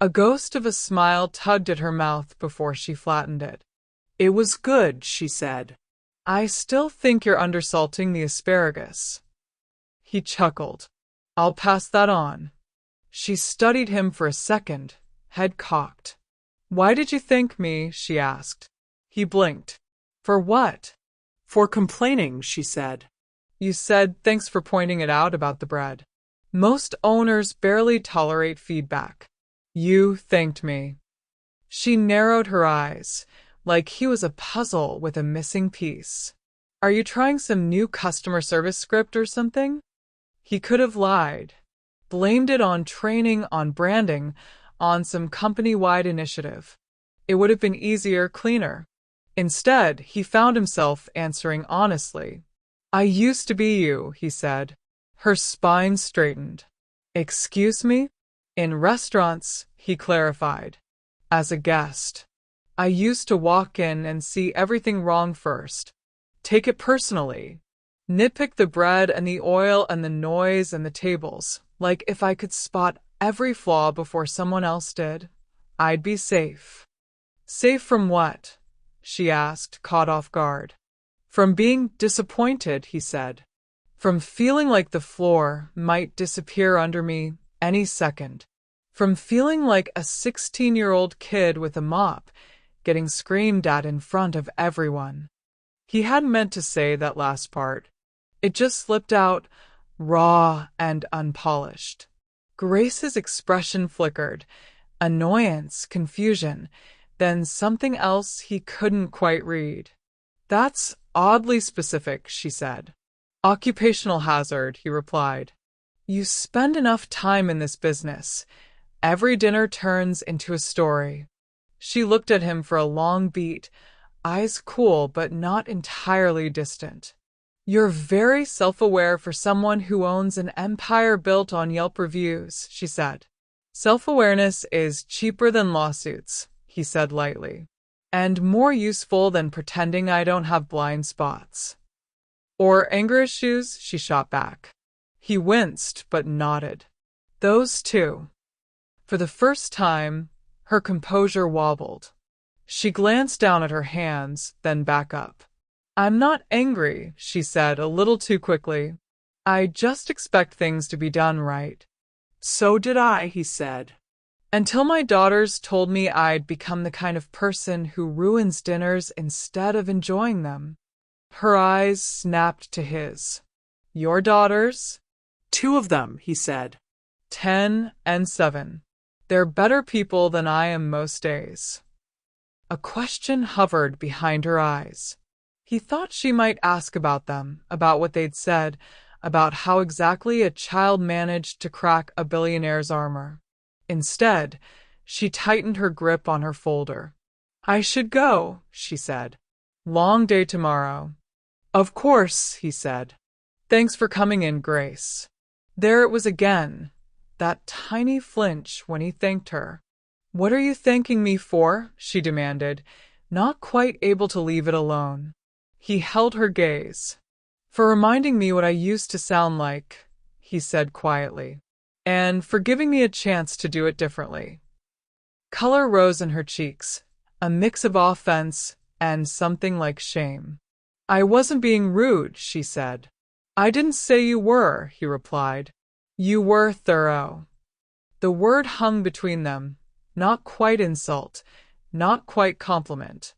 A ghost of a smile tugged at her mouth before she flattened it. It was good, she said. I still think you're undersalting the asparagus. He chuckled. I'll pass that on. She studied him for a second, head cocked. Why did you thank me? She asked. He blinked. For what? For complaining, she said. You said thanks for pointing it out about the bread. Most owners barely tolerate feedback. You thanked me. She narrowed her eyes, like he was a puzzle with a missing piece. Are you trying some new customer service script or something? He could have lied, blamed it on training, on branding, on some company-wide initiative. It would have been easier, cleaner. Instead, he found himself answering honestly. I used to be you, he said. Her spine straightened. Excuse me? In restaurants, he clarified. As a guest. I used to walk in and see everything wrong first. Take it personally. Nitpick the bread and the oil and the noise and the tables. Like if I could spot every flaw before someone else did, I'd be safe. Safe from what? She asked, caught off guard. From being disappointed, he said. From feeling like the floor might disappear under me any second. From feeling like a 16-year-old kid with a mop, getting screamed at in front of everyone. He hadn't meant to say that last part. It just slipped out, raw and unpolished. Grace's expression flickered. Annoyance, confusion, then something else he couldn't quite read. That's oddly specific, she said. Occupational hazard, he replied. You spend enough time in this business. Every dinner turns into a story. She looked at him for a long beat, eyes cool but not entirely distant. You're very self-aware for someone who owns an empire built on Yelp reviews, she said. Self-awareness is cheaper than lawsuits, he said lightly, and more useful than pretending I don't have blind spots. Or anger issues, she shot back. He winced but nodded. Those two. For the first time, her composure wobbled. She glanced down at her hands, then back up. I'm not angry, she said a little too quickly. I just expect things to be done right. So did I, he said. Until my daughters told me I'd become the kind of person who ruins dinners instead of enjoying them. Her eyes snapped to his. Your daughters? 2 of them, he said. 10 and 7. They're better people than I am most days. A question hovered behind her eyes. He thought she might ask about them, about what they'd said, about how exactly a child managed to crack a billionaire's armor. Instead, she tightened her grip on her folder. I should go, she said. Long day tomorrow. Of course, he said. Thanks for coming in, Grace. There it was again, that tiny flinch when he thanked her. What are you thanking me for? She demanded, not quite able to leave it alone. He held her gaze. For reminding me what I used to sound like, he said quietly, and for giving me a chance to do it differently. Color rose in her cheeks, a mix of offense and something like shame. I wasn't being rude, she said. I didn't say you were, he replied. You were thorough. The word hung between them, not quite insult, not quite compliment.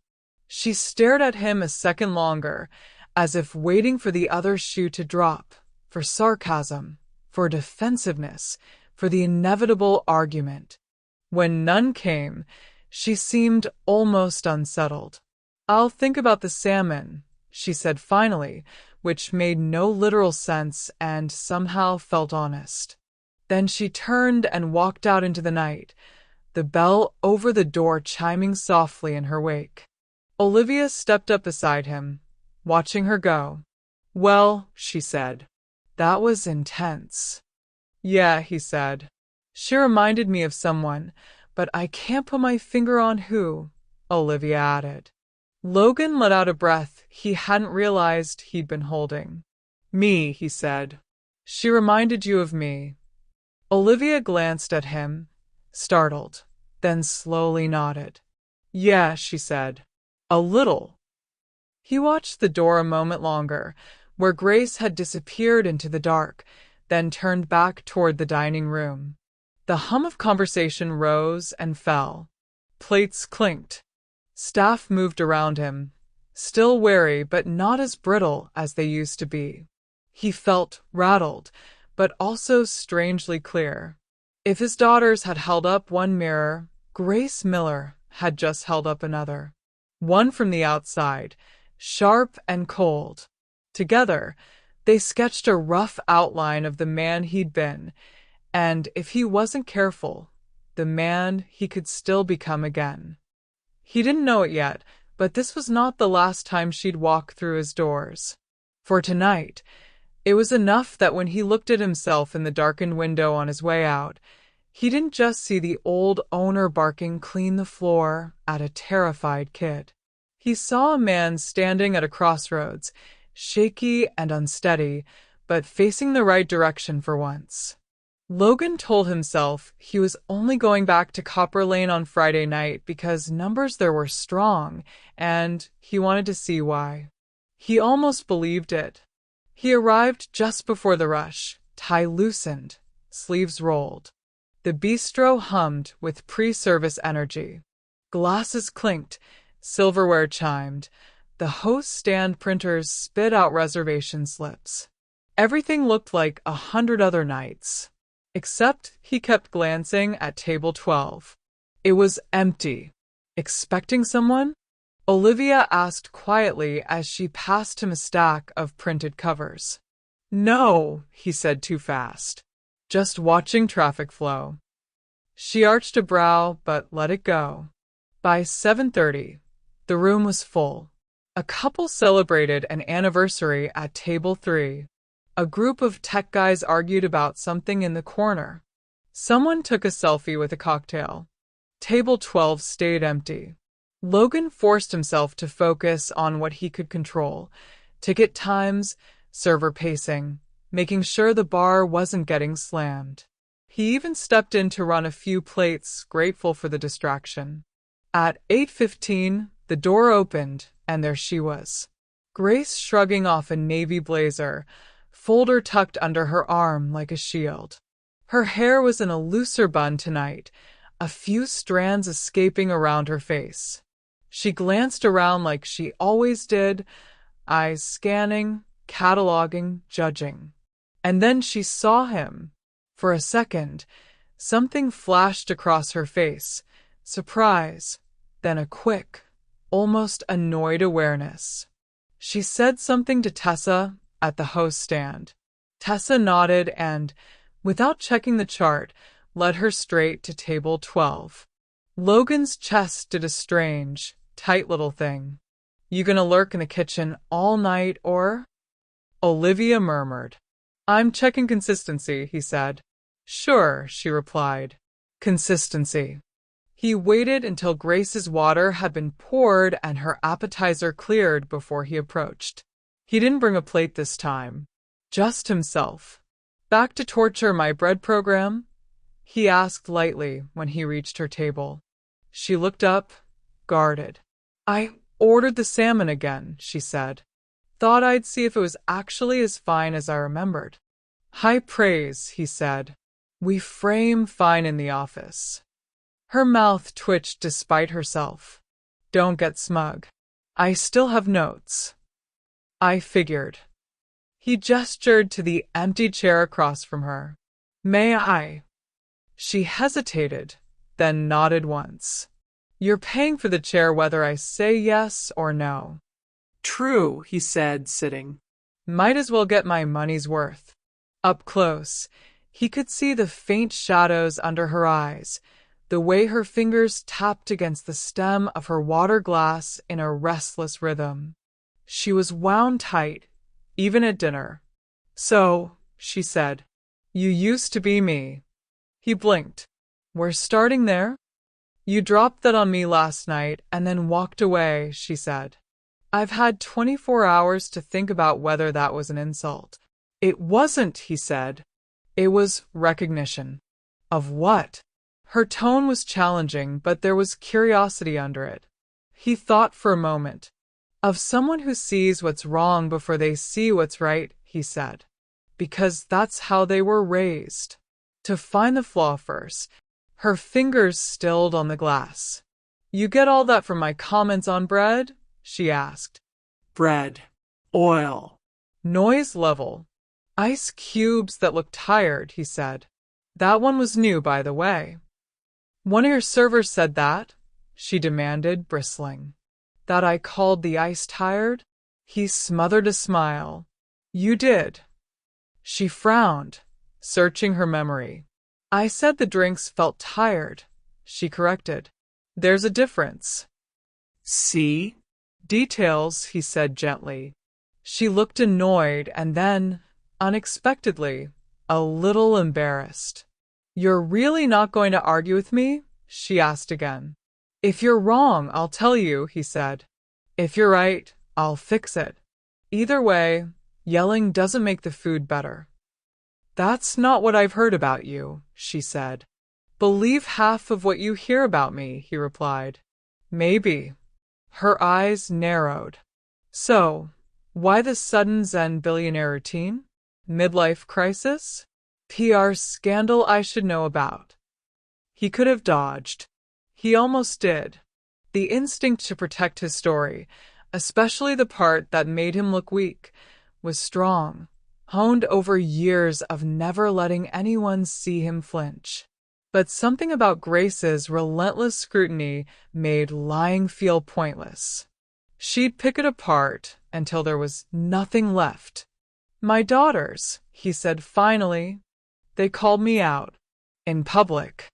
She stared at him a second longer, as if waiting for the other shoe to drop, for sarcasm, for defensiveness, for the inevitable argument. When none came, she seemed almost unsettled. I'll think about the salmon, she said finally, which made no literal sense and somehow felt honest. Then she turned and walked out into the night, the bell over the door chiming softly in her wake. Olivia stepped up beside him, watching her go. Well, she said, that was intense. Yeah, he said. She reminded me of someone, but I can't put my finger on who, Olivia added. Logan let out a breath he hadn't realized he'd been holding. Me, he said. She reminded you of me. Olivia glanced at him, startled, then slowly nodded. Yeah, she said. A little. He watched the door a moment longer, where Grace had disappeared into the dark, then turned back toward the dining room. The hum of conversation rose and fell. Plates clinked. Staff moved around him, still wary but not as brittle as they used to be. He felt rattled, but also strangely clear. If his daughters had held up one mirror, Grace Miller had just held up another. One from the outside, sharp and cold. Together, they sketched a rough outline of the man he'd been, and if he wasn't careful, the man he could still become again. He didn't know it yet, but this was not the last time she'd walk through his doors. For tonight, it was enough that when he looked at himself in the darkened window on his way out, he didn't just see the old owner barking clean the floor at a terrified kid. He saw a man standing at a crossroads, shaky and unsteady, but facing the right direction for once. Logan told himself he was only going back to Copper Lane on Friday night because numbers there were strong, and he wanted to see why. He almost believed it. He arrived just before the rush, tie loosened, sleeves rolled. The bistro hummed with pre-service energy. Glasses clinked, silverware chimed. The host stand printers spit out reservation slips. Everything looked like 100 other nights. Except he kept glancing at table 12. It was empty. Expecting someone? Olivia asked quietly as she passed him a stack of printed covers. No, he said too fast. Just watching traffic flow. She arched a brow but let it go. By 7:30, the room was full. A couple celebrated an anniversary at table 3. A group of tech guys argued about something in the corner. Someone took a selfie with a cocktail. Table 12 stayed empty. Logan forced himself to focus on what he could control: ticket times, server pacing, making sure the bar wasn't getting slammed. He even stepped in to run a few plates, grateful for the distraction. At 8:15, the door opened, and there she was. Grace shrugging off a navy blazer, folder tucked under her arm like a shield. Her hair was in a looser bun tonight, a few strands escaping around her face. She glanced around like she always did, eyes scanning, cataloging, judging. And then she saw him. For a second, something flashed across her face, surprise, then a quick, almost annoyed awareness. She said something to Tessa at the host stand. Tessa nodded and, without checking the chart, led her straight to table 12. Logan's chest did a strange, tight little thing. You gonna lurk in the kitchen all night or? Olivia murmured. I'm checking consistency, he said. Sure, she replied. Consistency. He waited until Grace's water had been poured and her appetizer cleared before he approached. He didn't bring a plate this time. Just himself. Back to torture my bread program? He asked lightly when he reached her table. She looked up, guarded. I ordered the salmon again, she said. Thought I'd see if it was actually as fine as I remembered. High praise, he said. We frame fine in the office. Her mouth twitched despite herself. Don't get smug. I still have notes. I figured. He gestured to the empty chair across from her. May I? She hesitated, then nodded once. You're paying for the chair whether I say yes or no. True, he said, sitting. Might as well get my money's worth. Up close, he could see the faint shadows under her eyes, the way her fingers tapped against the stem of her water glass in a restless rhythm. She was wound tight, even at dinner. So, she said, you used to be me. He blinked. We're starting there? You dropped that on me last night and then walked away, she said. I've had 24 hours to think about whether that was an insult. It wasn't, he said. It was recognition. Of what? Her tone was challenging, but there was curiosity under it. He thought for a moment. Of someone who sees what's wrong before they see what's right, he said. Because that's how they were raised. To find the flaw first. Her fingers stilled on the glass. You get all that from my comments on bread? She asked. Bread. Oil. Noise level. Ice cubes that looked tired, he said. That one was new, by the way. One of your servers said that? She demanded, bristling. That I called the ice tired? He smothered a smile. You did. She frowned, searching her memory. I said the drinks felt tired, she corrected. There's a difference. See? Details, he said gently. She looked annoyed and then, unexpectedly, a little embarrassed. You're really not going to argue with me? She asked again. If you're wrong, I'll tell you, he said. If you're right, I'll fix it. Either way, yelling doesn't make the food better. That's not what I've heard about you, she said. Believe half of what you hear about me, he replied. Maybe. Her eyes narrowed. So, why the sudden Zen billionaire routine? Midlife crisis? PR scandal I should know about. He could have dodged. He almost did. The instinct to protect his story, especially the part that made him look weak, was strong, honed over years of never letting anyone see him flinch. But something about Grace's relentless scrutiny made lying feel pointless. She'd pick it apart until there was nothing left. My daughters, he said finally. They called me out. In public.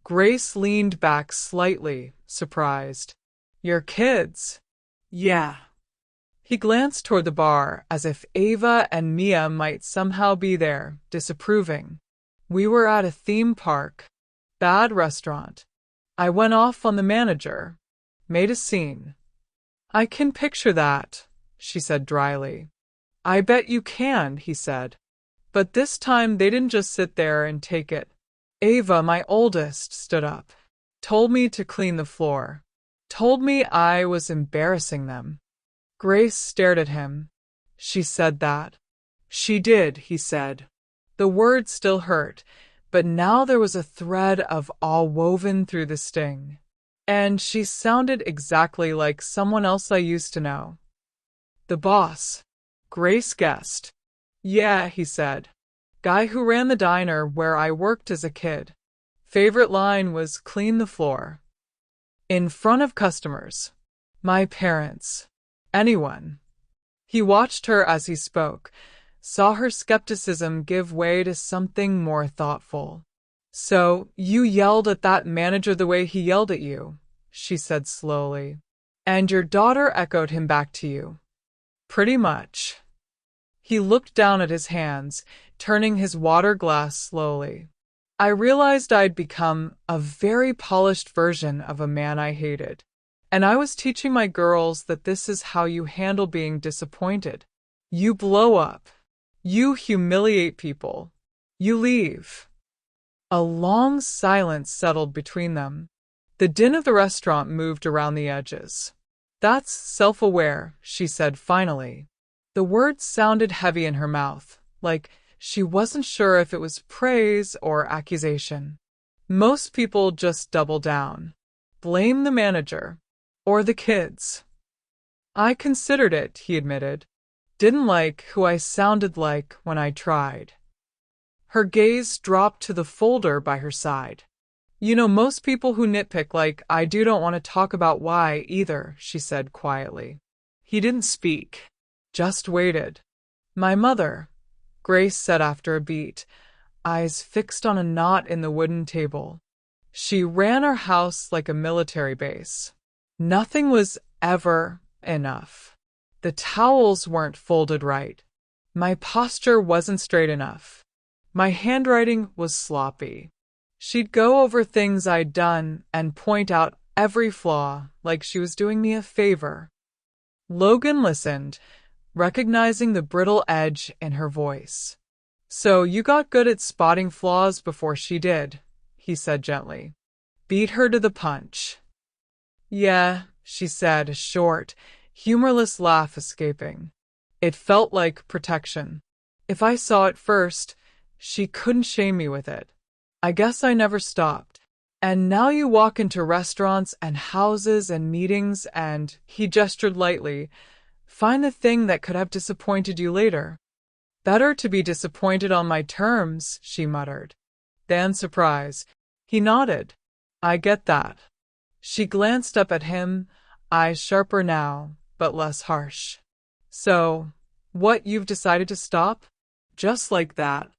Grace leaned back slightly, surprised. Your kids? Yeah. He glanced toward the bar as if Ava and Mia might somehow be there, disapproving. We were at a theme park. Bad restaurant. I went off on the manager. Made a scene. I can picture that, she said dryly. I bet you can, he said. But this time they didn't just sit there and take it. Ava, my oldest, stood up. Told me to clean the floor. Told me I was embarrassing them. Grace stared at him. She said that. She did, he said. The words still hurt, but now there was a thread of awe woven through the sting. And she sounded exactly like someone else I used to know. The boss. Grace guessed. Yeah, he said. Guy who ran the diner where I worked as a kid. Favorite line was clean the floor. In front of customers. My parents. Anyone. He watched her as he spoke, saw her skepticism give way to something more thoughtful. So, you yelled at that manager the way he yelled at you, she said slowly. And your daughter echoed him back to you. Pretty much. He looked down at his hands, turning his water glass slowly. I realized I'd become a very polished version of a man I hated. And I was teaching my girls that this is how you handle being disappointed. You blow up. You humiliate people. You leave. A long silence settled between them. The din of the restaurant moved around the edges. That's self-aware, she said finally. The words sounded heavy in her mouth, like she wasn't sure if it was praise or accusation. Most people just double down. Blame the manager. Or the kids. I considered it, he admitted. Didn't like who I sounded like when I tried. Her gaze dropped to the folder by her side. You know, most people who nitpick like I do don't want to talk about why either, she said quietly. He didn't speak, just waited. My mother, Grace said after a beat, eyes fixed on a knot in the wooden table. She ran our house like a military base. Nothing was ever enough. The towels weren't folded right. My posture wasn't straight enough. My handwriting was sloppy. She'd go over things I'd done and point out every flaw like she was doing me a favor. Logan listened, recognizing the brittle edge in her voice. So you got good at spotting flaws before she did, he said gently. Beat her to the punch. Yeah, she said, a short, humorless laugh escaping. It felt like protection. If I saw it first, she couldn't shame me with it. I guess I never stopped. And now you walk into restaurants and houses and meetings and, he gestured lightly, find the thing that could have disappointed you later. Better to be disappointed on my terms, she muttered. Then surprise. He nodded. I get that. She glanced up at him, eyes sharper now, but less harsh. So, what, you've decided to stop? Just like that.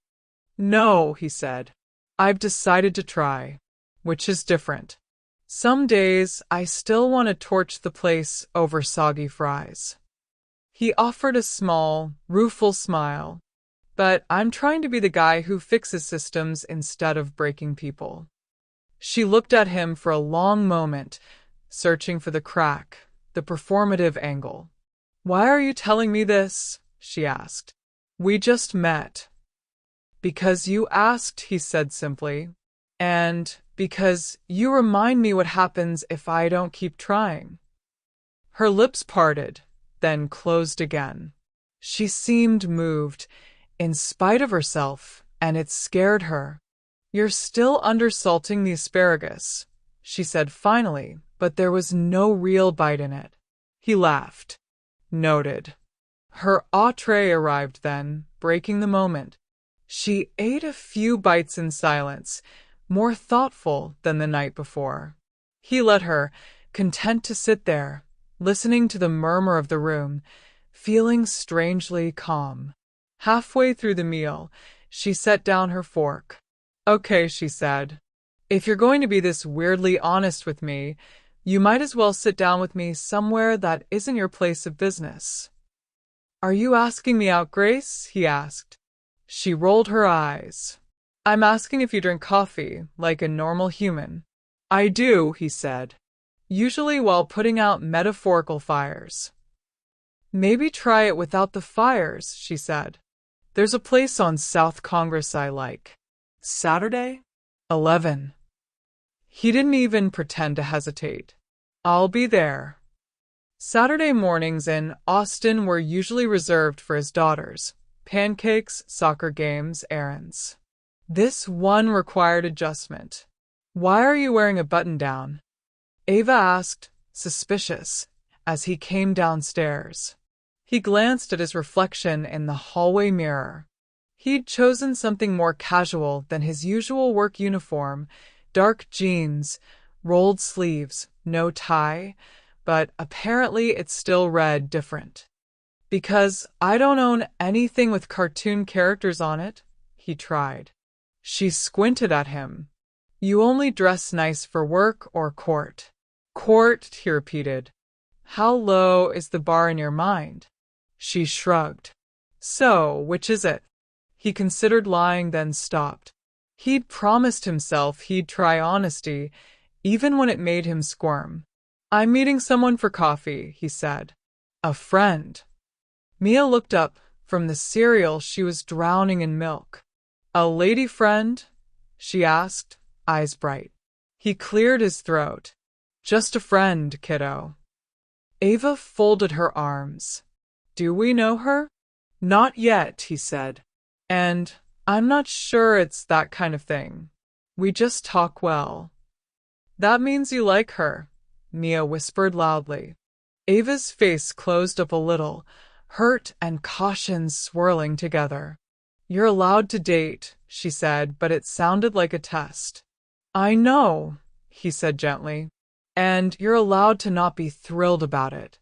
No, he said. I've decided to try, which is different. Some days I still want to torch the place over soggy fries. He offered a small, rueful smile, but I'm trying to be the guy who fixes systems instead of breaking people. She looked at him for a long moment, searching for the crack, the performative angle. Why are you telling me this? She asked. We just met. Because you asked, he said simply, and because you remind me what happens if I don't keep trying. Her lips parted, then closed again. She seemed moved, in spite of herself, and it scared her. You're still undersalting the asparagus, she said finally, but there was no real bite in it. He laughed. Noted. Her entree arrived then, breaking the moment. She ate a few bites in silence, more thoughtful than the night before. He let her, content to sit there, listening to the murmur of the room, feeling strangely calm. Halfway through the meal, she set down her fork. Okay, she said. If you're going to be this weirdly honest with me, you might as well sit down with me somewhere that isn't your place of business. Are you asking me out, Grace? He asked. She rolled her eyes. I'm asking if you drink coffee, like a normal human. I do, he said. Usually while putting out metaphorical fires. Maybe try it without the fires, she said. There's a place on South Congress I like. Saturday? 11. He didn't even pretend to hesitate. I'll be there. Saturday mornings in Austin were usually reserved for his daughters. Pancakes, soccer games, errands. This one required adjustment. Why are you wearing a button-down? Ava asked, suspicious, as he came downstairs. He glanced at his reflection in the hallway mirror. He'd chosen something more casual than his usual work uniform, dark jeans, rolled sleeves, no tie, but apparently it still read different. Because I don't own anything with cartoon characters on it, he tried. She squinted at him. You only dress nice for work or court. Court, he repeated. How low is the bar in your mind? She shrugged. So, which is it? He considered lying, then stopped. He'd promised himself he'd try honesty, even when it made him squirm. I'm meeting someone for coffee, he said. A friend. Mia looked up from the cereal she was drowning in milk. A lady friend? She asked, eyes bright. He cleared his throat. Just a friend, kiddo. Ava folded her arms. Do we know her? Not yet, he said. And I'm not sure it's that kind of thing. We just talk well. That means you like her, Mia whispered loudly. Ava's face closed up a little, hurt and caution swirling together. You're allowed to date, she said, but it sounded like a test. I know, he said gently. And you're allowed to not be thrilled about it.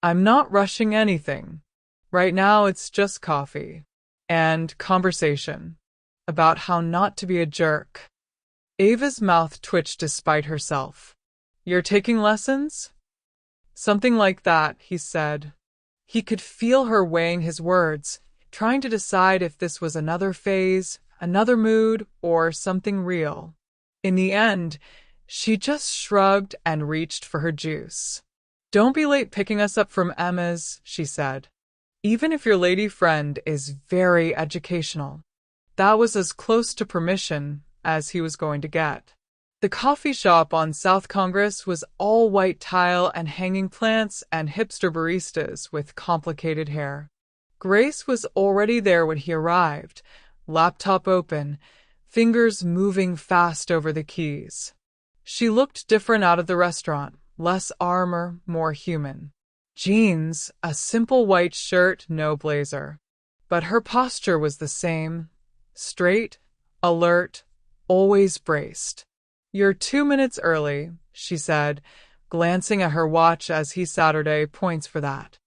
I'm not rushing anything. Right now it's just coffee. And conversation. About how not to be a jerk. Ava's mouth twitched despite herself. You're taking lessons? Something like that, he said. He could feel her weighing his words, trying to decide if this was another phase, another mood, or something real. In the end, she just shrugged and reached for her juice. Don't be late picking us up from Emma's, she said. Even if your lady friend is very educational. That was as close to permission as he was going to get. The coffee shop on South Congress was all white tile and hanging plants and hipster baristas with complicated hair. Grace was already there when he arrived, laptop open, fingers moving fast over the keys. She looked different out of the restaurant, less armor, more human. Jeans, a simple white shirt, no blazer. But her posture was the same, straight, alert, always braced. You're 2 minutes early, she said, glancing at her watch as he Saturday points for that.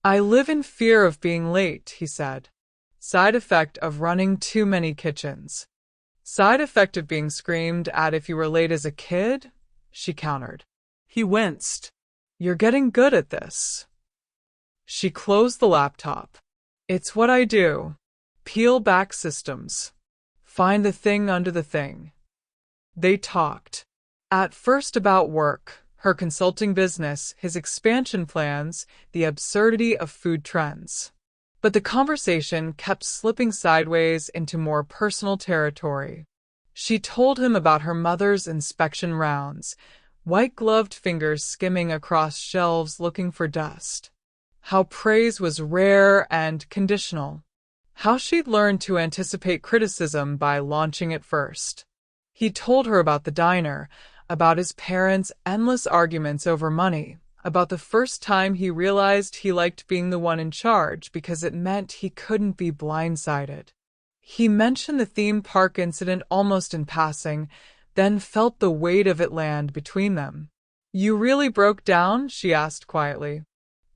I live in fear of being late, he said. Side effect of running too many kitchens. Side effect of being screamed at if you were late as a kid? She countered. He winced. You're getting good at this. She closed the laptop. It's what I do. Peel back systems. Find the thing under the thing. They talked. At first about work, her consulting business, his expansion plans, the absurdity of food trends. But the conversation kept slipping sideways into more personal territory. She told him about her mother's inspection rounds, white-gloved fingers skimming across shelves looking for dust. How praise was rare and conditional. How she'd learned to anticipate criticism by launching it first. He told her about the diner, about his parents' endless arguments over money, about the first time he realized he liked being the one in charge because it meant he couldn't be blindsided. He mentioned the theme park incident almost in passing, then felt the weight of it land between them. You really broke down? She asked quietly.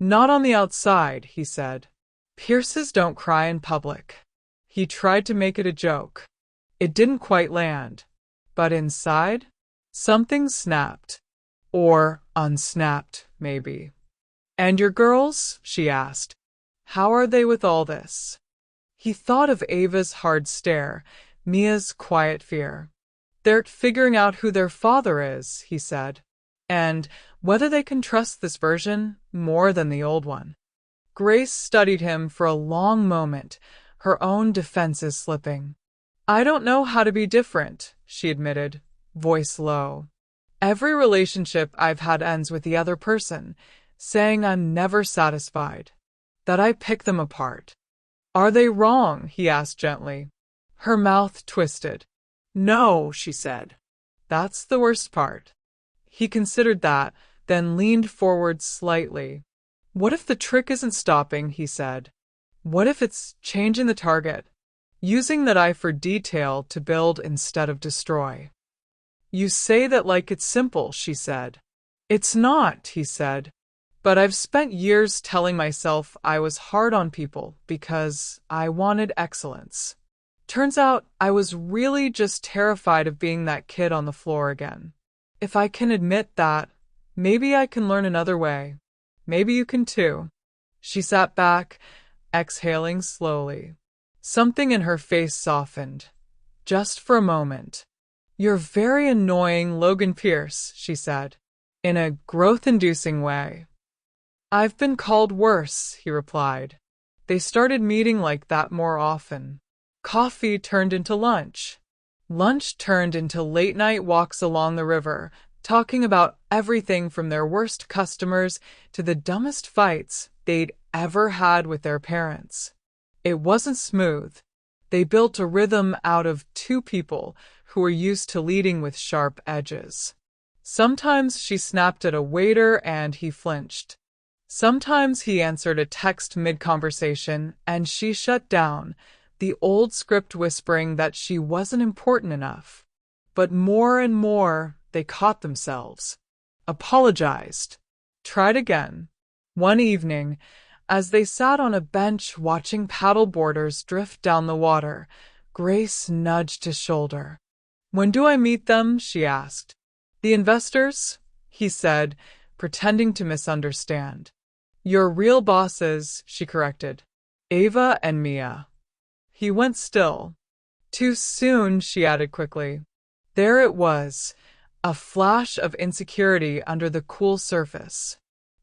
Not on the outside, he said. Pierces don't cry in public. He tried to make it a joke. It didn't quite land. But inside, something snapped. Or unsnapped, maybe. And your girls? She asked. How are they with all this? He thought of Ava's hard stare, Mia's quiet fear. They're figuring out who their father is, he said, and whether they can trust this version more than the old one. Grace studied him for a long moment, her own defenses slipping. I don't know how to be different, she admitted, voice low. Every relationship I've had ends with the other person, saying I'm never satisfied, that I pick them apart. Are they wrong? He asked gently. Her mouth twisted. No, she said. That's the worst part. He considered that, then leaned forward slightly. What if the trick isn't stopping, he said. What if it's changing the target, using that eye for detail to build instead of destroy? You say that like it's simple, she said. It's not, he said. But I've spent years telling myself I was hard on people because I wanted excellence. Turns out I was really just terrified of being that kid on the floor again. If I can admit that, maybe I can learn another way. Maybe you can too. She sat back, exhaling slowly. Something in her face softened, just for a moment. You're very annoying, Logan Pierce, she said, in a growth-inducing way. I've been called worse, he replied. They started meeting like that more often. Coffee turned into lunch. Lunch turned into late-night walks along the river, talking about everything from their worst customers to the dumbest fights they'd ever had with their parents. It wasn't smooth. They built a rhythm out of two people who were used to leading with sharp edges. Sometimes she snapped at a waiter and he flinched. Sometimes he answered a text mid-conversation and she shut down, the old script whispering that she wasn't important enough. But more and more, they caught themselves. Apologized. Tried again. One evening, as they sat on a bench watching paddleboarders drift down the water, Grace nudged his shoulder. "When do I meet them?" she asked. "The investors?" he said, pretending to misunderstand. "Your real bosses," she corrected. "Ava and Mia." He went still. "Too soon," she added quickly. There it was, a flash of insecurity under the cool surface.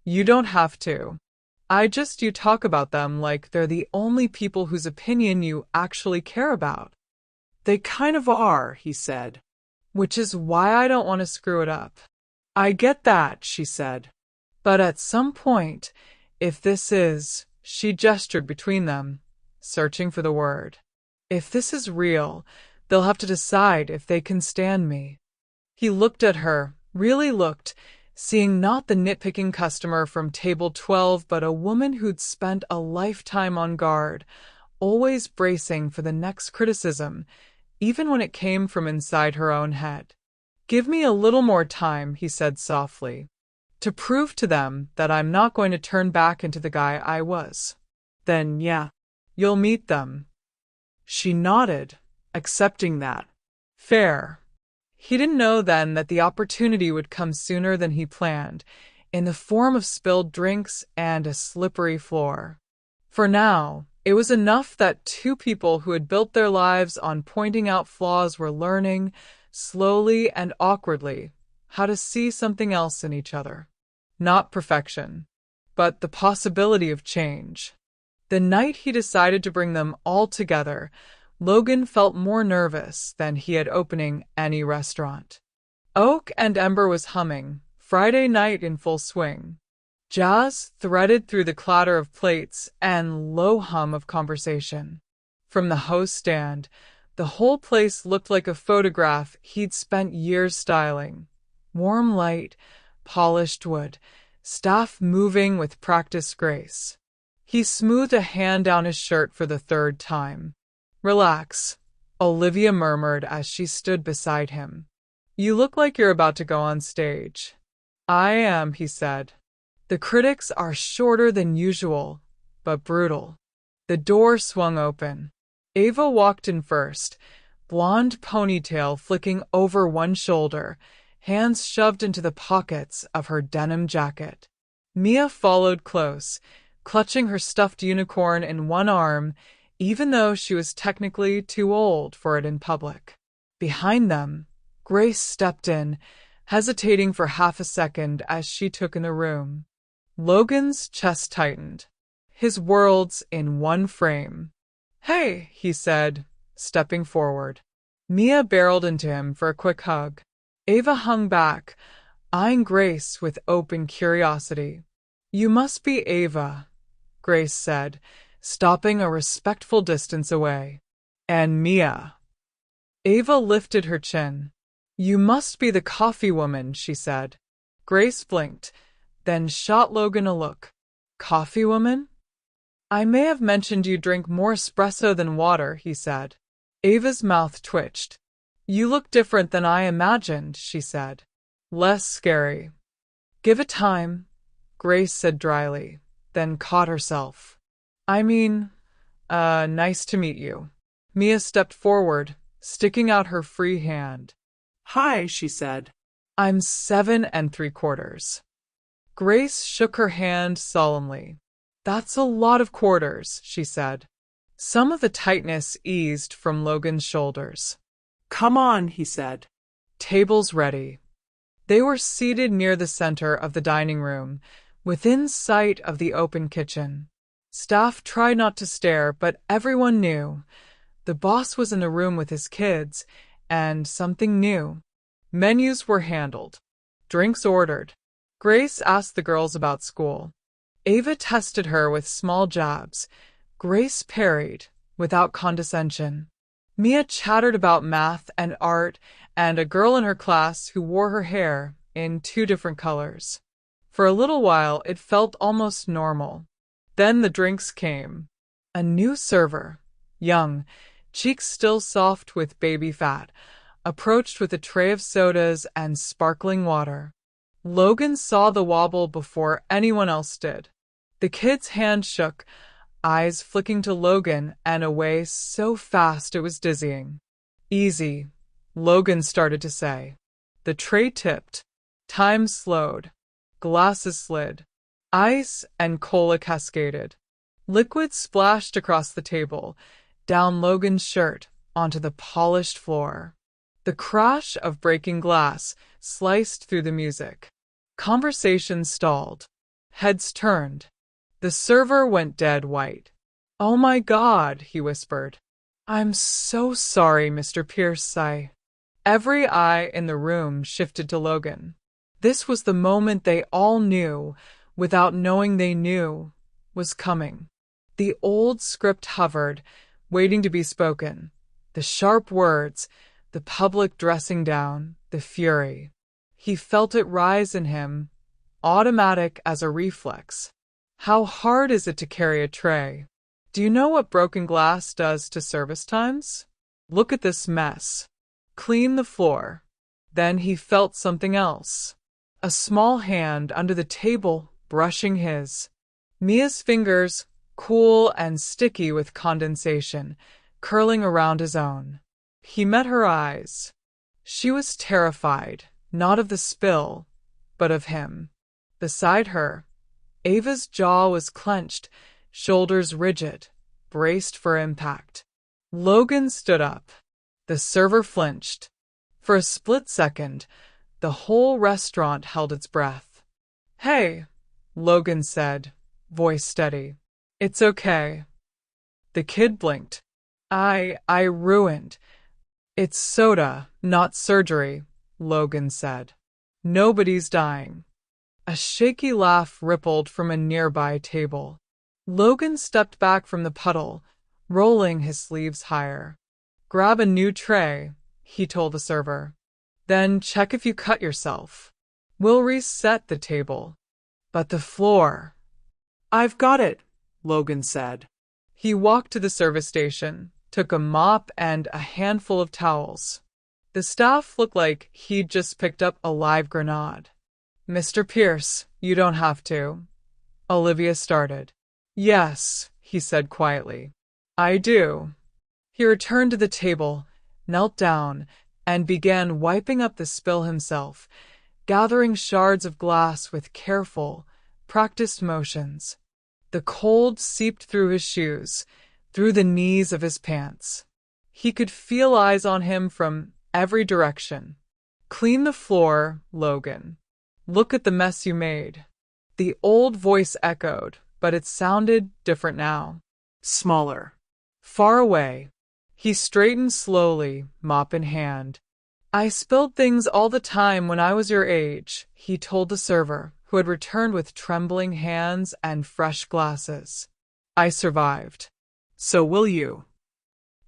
"You don't have to. You talk about them like they're the only people whose opinion you actually care about." "They kind of are," he said. "Which is why I don't want to screw it up." "I get that," she said. "But at some point, if this is," she gestured between them, searching for the word. "If this is real, they'll have to decide if they can stand me." He looked at her, really looked, seeing not the nitpicking customer from table 12, but a woman who'd spent a lifetime on guard, always bracing for the next criticism, even when it came from inside her own head. "Give me a little more time," he said softly, "to prove to them that I'm not going to turn back into the guy I was." "Then, yeah, "You'll meet them." She nodded, accepting that. Fair. He didn't know then that the opportunity would come sooner than he planned, in the form of spilled drinks and a slippery floor. For now, it was enough that two people who had built their lives on pointing out flaws were learning, slowly and awkwardly, how to see something else in each other. Not perfection, but the possibility of change. The night he decided to bring them all together, Logan felt more nervous than he had opening any restaurant. Oak and Ember was humming, Friday night in full swing. Jazz threaded through the clatter of plates and low hum of conversation. From the host stand, the whole place looked like a photograph he'd spent years styling. Warm light, polished wood, staff moving with practiced grace. He smoothed a hand down his shirt for the third time. "Relax," Olivia murmured as she stood beside him. "You look like you're about to go on stage." "I am," he said. "The critics are shorter than usual, but brutal." The door swung open. Ava walked in first, blonde ponytail flicking over one shoulder, hands shoved into the pockets of her denim jacket. Mia followed close, clutching her stuffed unicorn in one arm, even though she was technically too old for it in public. Behind them, Grace stepped in, hesitating for half a second as she took in the room. Logan's chest tightened, his worlds in one frame. "Hey," he said, stepping forward. Mia barreled into him for a quick hug. Ava hung back, eyeing Grace with open curiosity. "You must be Ava," Grace said, stopping a respectful distance away. "And Mia." Ava lifted her chin. "You must be the coffee woman," she said. Grace blinked, then shot Logan a look. "Coffee woman?" "I may have mentioned you drink more espresso than water," he said. Ava's mouth twitched. "You look different than I imagined," she said. "Less scary." "Give it time," Grace said dryly, then caught herself. Nice to meet you." Mia stepped forward, sticking out her free hand. "Hi," she said. "I'm 7 3/4." Grace shook her hand solemnly. "That's a lot of quarters," she said. Some of the tightness eased from Logan's shoulders. "Come on," he said. Tables ready. They were seated near the center of the dining room, within sight of the open kitchen. Staff tried not to stare, but everyone knew. The boss was in the room with his kids, and something new. Menus were handled. Drinks ordered. Grace asked the girls about school. Ava tested her with small jabs. Grace parried, without condescension. Mia chattered about math and art and a girl in her class who wore her hair in 2 different colors. For a little while, it felt almost normal. Then the drinks came. A new server, young, cheeks still soft with baby fat, approached with a tray of sodas and sparkling water. Logan saw the wobble before anyone else did. The kid's hand shook, eyes flicking to Logan and away so fast it was dizzying. Easy, Logan started to say. The tray tipped. Time slowed. Glasses slid. Ice and cola cascaded. Liquid splashed across the table, down Logan's shirt, onto the polished floor. The crash of breaking glass sliced through the music. Conversation stalled. Heads turned. The server went dead white. "Oh my God," he whispered. "I'm so sorry, Mr. Pierce." Every eye in the room shifted to Logan. This was the moment they all knew, without knowing they knew, was coming. The old script hovered, waiting to be spoken. The sharp words, the public dressing down, the fury. He felt it rise in him, automatic as a reflex. How hard is it to carry a tray? Do you know what broken glass does to service times? Look at this mess. Clean the floor. Then he felt something else. A small hand under the table brushing his. Mia's fingers, cool and sticky with condensation, curling around his own. He met her eyes. She was terrified, not of the spill, but of him. Beside her, Ava's jaw was clenched, shoulders rigid, braced for impact. Logan stood up. The server flinched. For a split second, the whole restaurant held its breath. "Hey," Logan said, voice steady. "It's okay." The kid blinked. I ruined. "It's soda, not surgery," Logan said. "Nobody's dying." A shaky laugh rippled from a nearby table. Logan stepped back from the puddle, rolling his sleeves higher. "Grab a new tray," he told the server. "Then check if you cut yourself. We'll reset the table. But the floor." "I've got it," Logan said. He walked to the service station, took a mop and a handful of towels. The staff looked like he'd just picked up a live grenade. "Mr. Pierce, you don't have to." Olivia started. "Yes," he said quietly. "I do." He returned to the table, knelt down, and began wiping up the spill himself, gathering shards of glass with careful, practiced motions. The cold seeped through his shoes, through the knees of his pants. He could feel eyes on him from every direction. "Clean the floor, Logan. Look at the mess you made." The old voice echoed, but it sounded different now. Smaller. Far away. He straightened slowly, mop in hand. "I spilled things all the time when I was your age," he told the server, who had returned with trembling hands and fresh glasses. "I survived. So will you."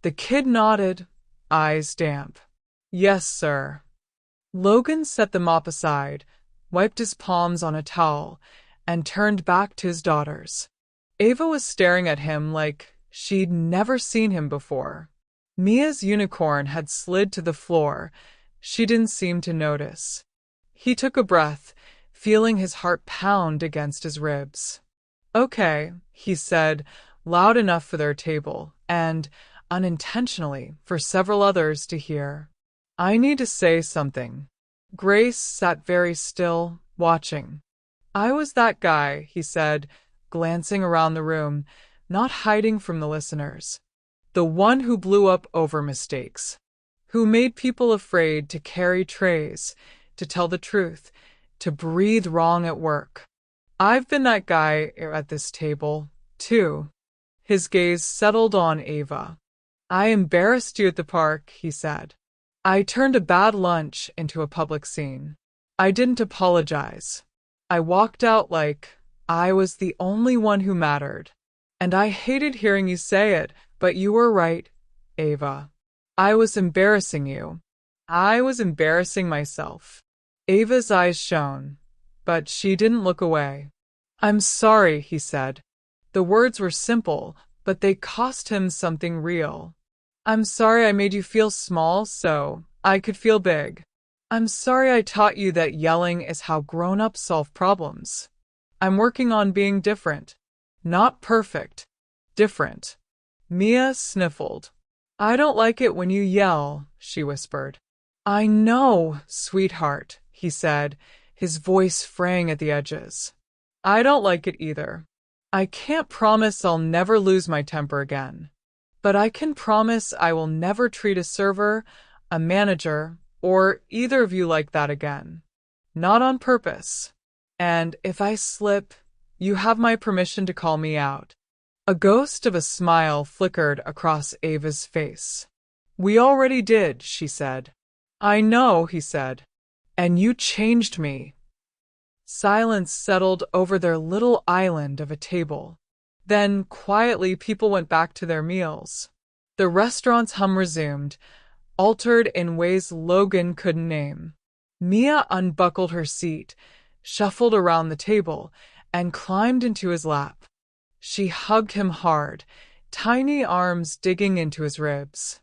The kid nodded, eyes damp. "Yes, sir." Logan set the mop aside, wiped his palms on a towel, and turned back to his daughters. Ava was staring at him like she'd never seen him before. Mia's unicorn had slid to the floor. She didn't seem to notice. He took a breath, feeling his heart pound against his ribs. "Okay," he said, loud enough for their table, and, unintentionally, for several others to hear. "I need to say something." Grace sat very still, watching. "I was that guy," he said, glancing around the room, not hiding from the listeners. "The one who blew up over mistakes. Who made people afraid to carry trays, to tell the truth, to breathe wrong at work. I've been that guy at this table, too." His gaze settled on Ava. "I embarrassed you at the park," he said. I turned a bad lunch into a public scene. I didn't apologize. I walked out like I was the only one who mattered. And I hated hearing you say it, but you were right, Ava. I was embarrassing you. I was embarrassing myself. Ava's eyes shone, but she didn't look away. I'm sorry, he said. The words were simple, but they cost him something real. I'm sorry I made you feel small so I could feel big. I'm sorry I taught you that yelling is how grown-ups solve problems. I'm working on being different. Not perfect. Different. Mia sniffled. I don't like it when you yell, she whispered. I know, sweetheart, he said, his voice fraying at the edges. I don't like it either. I can't promise I'll never lose my temper again. But I can promise I will never treat a server, a manager, or either of you like that again. Not on purpose. And if I slip, you have my permission to call me out. A ghost of a smile flickered across Ava's face. We already did, she said. I know, he said. And you changed me. Silence settled over their little island of a table. Then, quietly, people went back to their meals. The restaurant's hum resumed, altered in ways Logan couldn't name. Mia unbuckled her seat, shuffled around the table, and climbed into his lap. She hugged him hard, tiny arms digging into his ribs.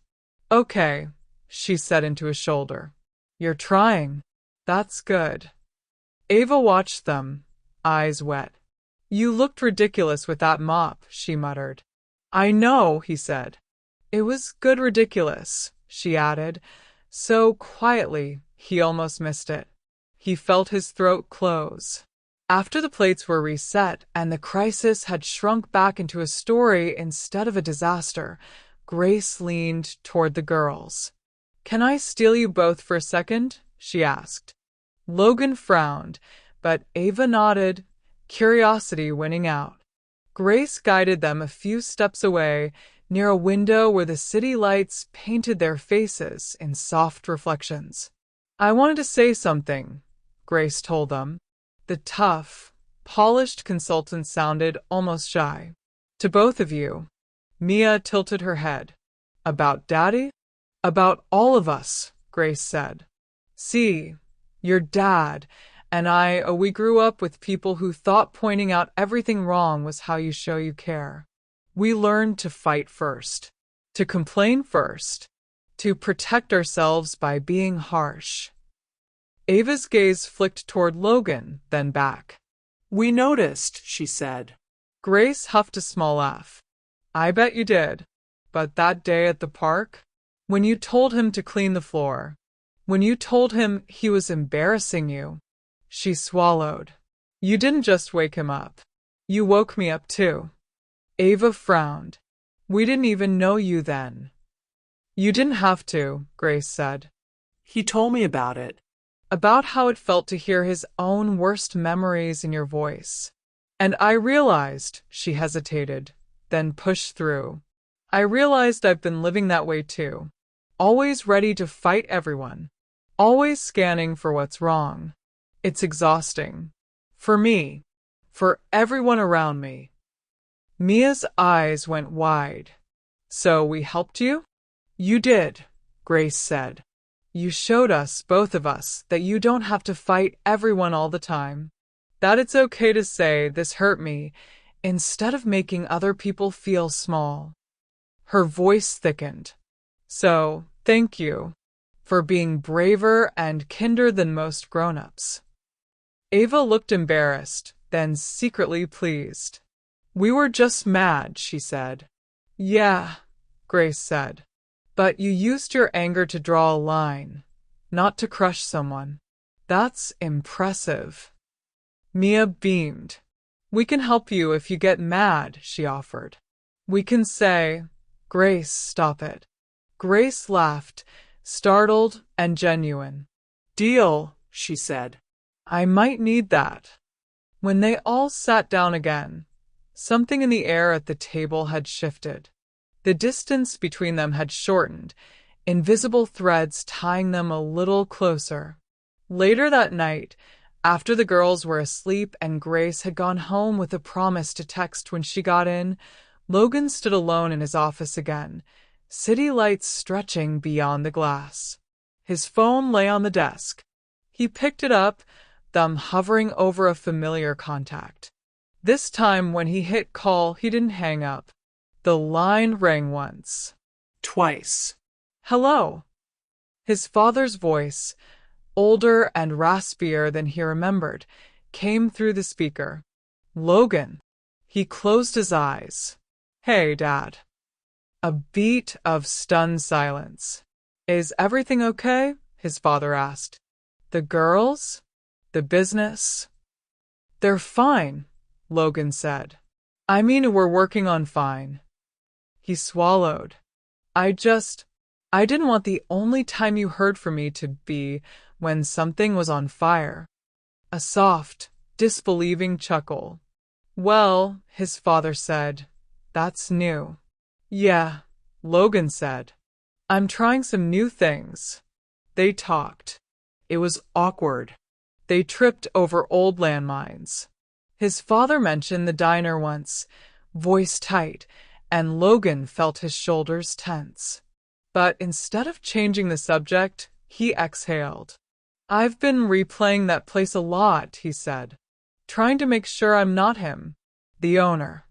Okay, she said into his shoulder. You're trying. That's good. Ava watched them, eyes wet. You looked ridiculous with that mop, she muttered. I know, he said. It was good ridiculous, she added, so quietly he almost missed it. He felt his throat close. After the plates were reset and the crisis had shrunk back into a story instead of a disaster, Grace leaned toward the girls. Can I steal you both for a second? She asked. Logan frowned, but Ava nodded, curiosity winning out. Grace guided them a few steps away, near a window where the city lights painted their faces in soft reflections. I wanted to say something, Grace told them. The tough, polished consultant sounded almost shy. To both of you. Mia tilted her head. About Daddy? About all of us, Grace said. See, your dad and we grew up with people who thought pointing out everything wrong was how you show you care. We learned to fight first, to complain first, to protect ourselves by being harsh. Ava's gaze flicked toward Logan, then back. We noticed, she said. Grace huffed a small laugh. I bet you did. But that day at the park, when you told him to clean the floor, when you told him he was embarrassing you, she swallowed. You didn't just wake him up. You woke me up too. Ava frowned. We didn't even know you then. You didn't have to, Grace said. He told me about it. About how it felt to hear his own worst memories in your voice. And I realized, she hesitated, then pushed through. I realized I've been living that way too. Always ready to fight everyone. Always scanning for what's wrong. It's exhausting. For me. For everyone around me. Mia's eyes went wide. So we helped you? You did, Grace said. You showed us, both of us, that you don't have to fight everyone all the time. That it's okay to say, this hurt me, instead of making other people feel small. Her voice thickened. So, thank you for being braver and kinder than most grown-ups. Ava looked embarrassed, then secretly pleased. We were just mad, she said. Yeah, Grace said. But you used your anger to draw a line, not to crush someone. That's impressive. Mia beamed. We can help you if you get mad, she offered. We can say, Grace, stop it. Grace laughed, startled and genuine. Deal, she said. I might need that. When they all sat down again, something in the air at the table had shifted. The distance between them had shortened, invisible threads tying them a little closer. Later that night, after the girls were asleep and Grace had gone home with a promise to text when she got in, Logan stood alone in his office again, city lights stretching beyond the glass. His phone lay on the desk. He picked it up, thumb hovering over a familiar contact. This time, when he hit call, he didn't hang up. The line rang once. Twice. Hello. His father's voice, older and raspier than he remembered, came through the speaker. Logan. He closed his eyes. Hey, Dad. A beat of stunned silence. Is everything okay? His father asked. The girls? The business? They're fine, Logan said. I mean, we're working on fine. He swallowed. I didn't want the only time you heard from me to be when something was on fire. A soft, disbelieving chuckle. Well, his father said, that's new. Yeah, Logan said. I'm trying some new things. They talked. It was awkward. They tripped over old landmines. His father mentioned the diner once, voice tight, and Logan felt his shoulders tense. But instead of changing the subject, he exhaled. I've been replaying that place a lot, he said, trying to make sure I'm not him, the owner.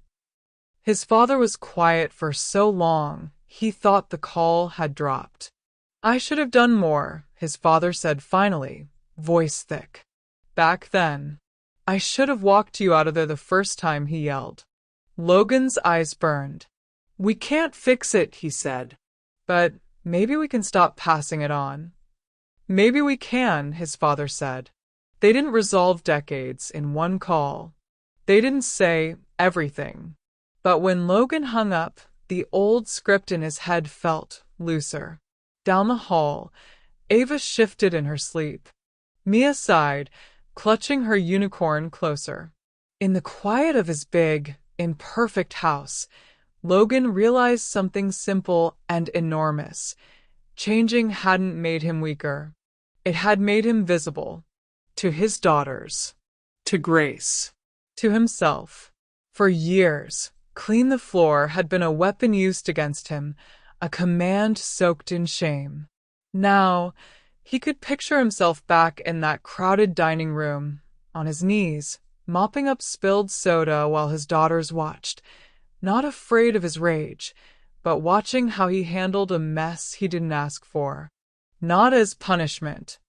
His father was quiet for so long, he thought the call had dropped. I should have done more, his father said finally, voice thick. Back then. I should have walked you out of there the first time, he yelled. Logan's eyes burned. We can't fix it, he said. But maybe we can stop passing it on. Maybe we can, his father said. They didn't resolve decades in one call. They didn't say everything. But when Logan hung up, the old script in his head felt looser. Down the hall, Ava shifted in her sleep. Mia sighed, clutching her unicorn closer. In the quiet of his big, imperfect house, Logan realized something simple and enormous. Changing hadn't made him weaker. It had made him visible. To his daughters. To Grace. To himself. For years, clean the floor had been a weapon used against him, a command soaked in shame. Now, he could picture himself back in that crowded dining room, on his knees, mopping up spilled soda while his daughters watched, not afraid of his rage, but watching how he handled a mess he didn't ask for. Not as punishment,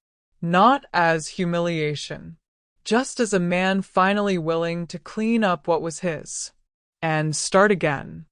not as humiliation, just as a man finally willing to clean up what was his and start again.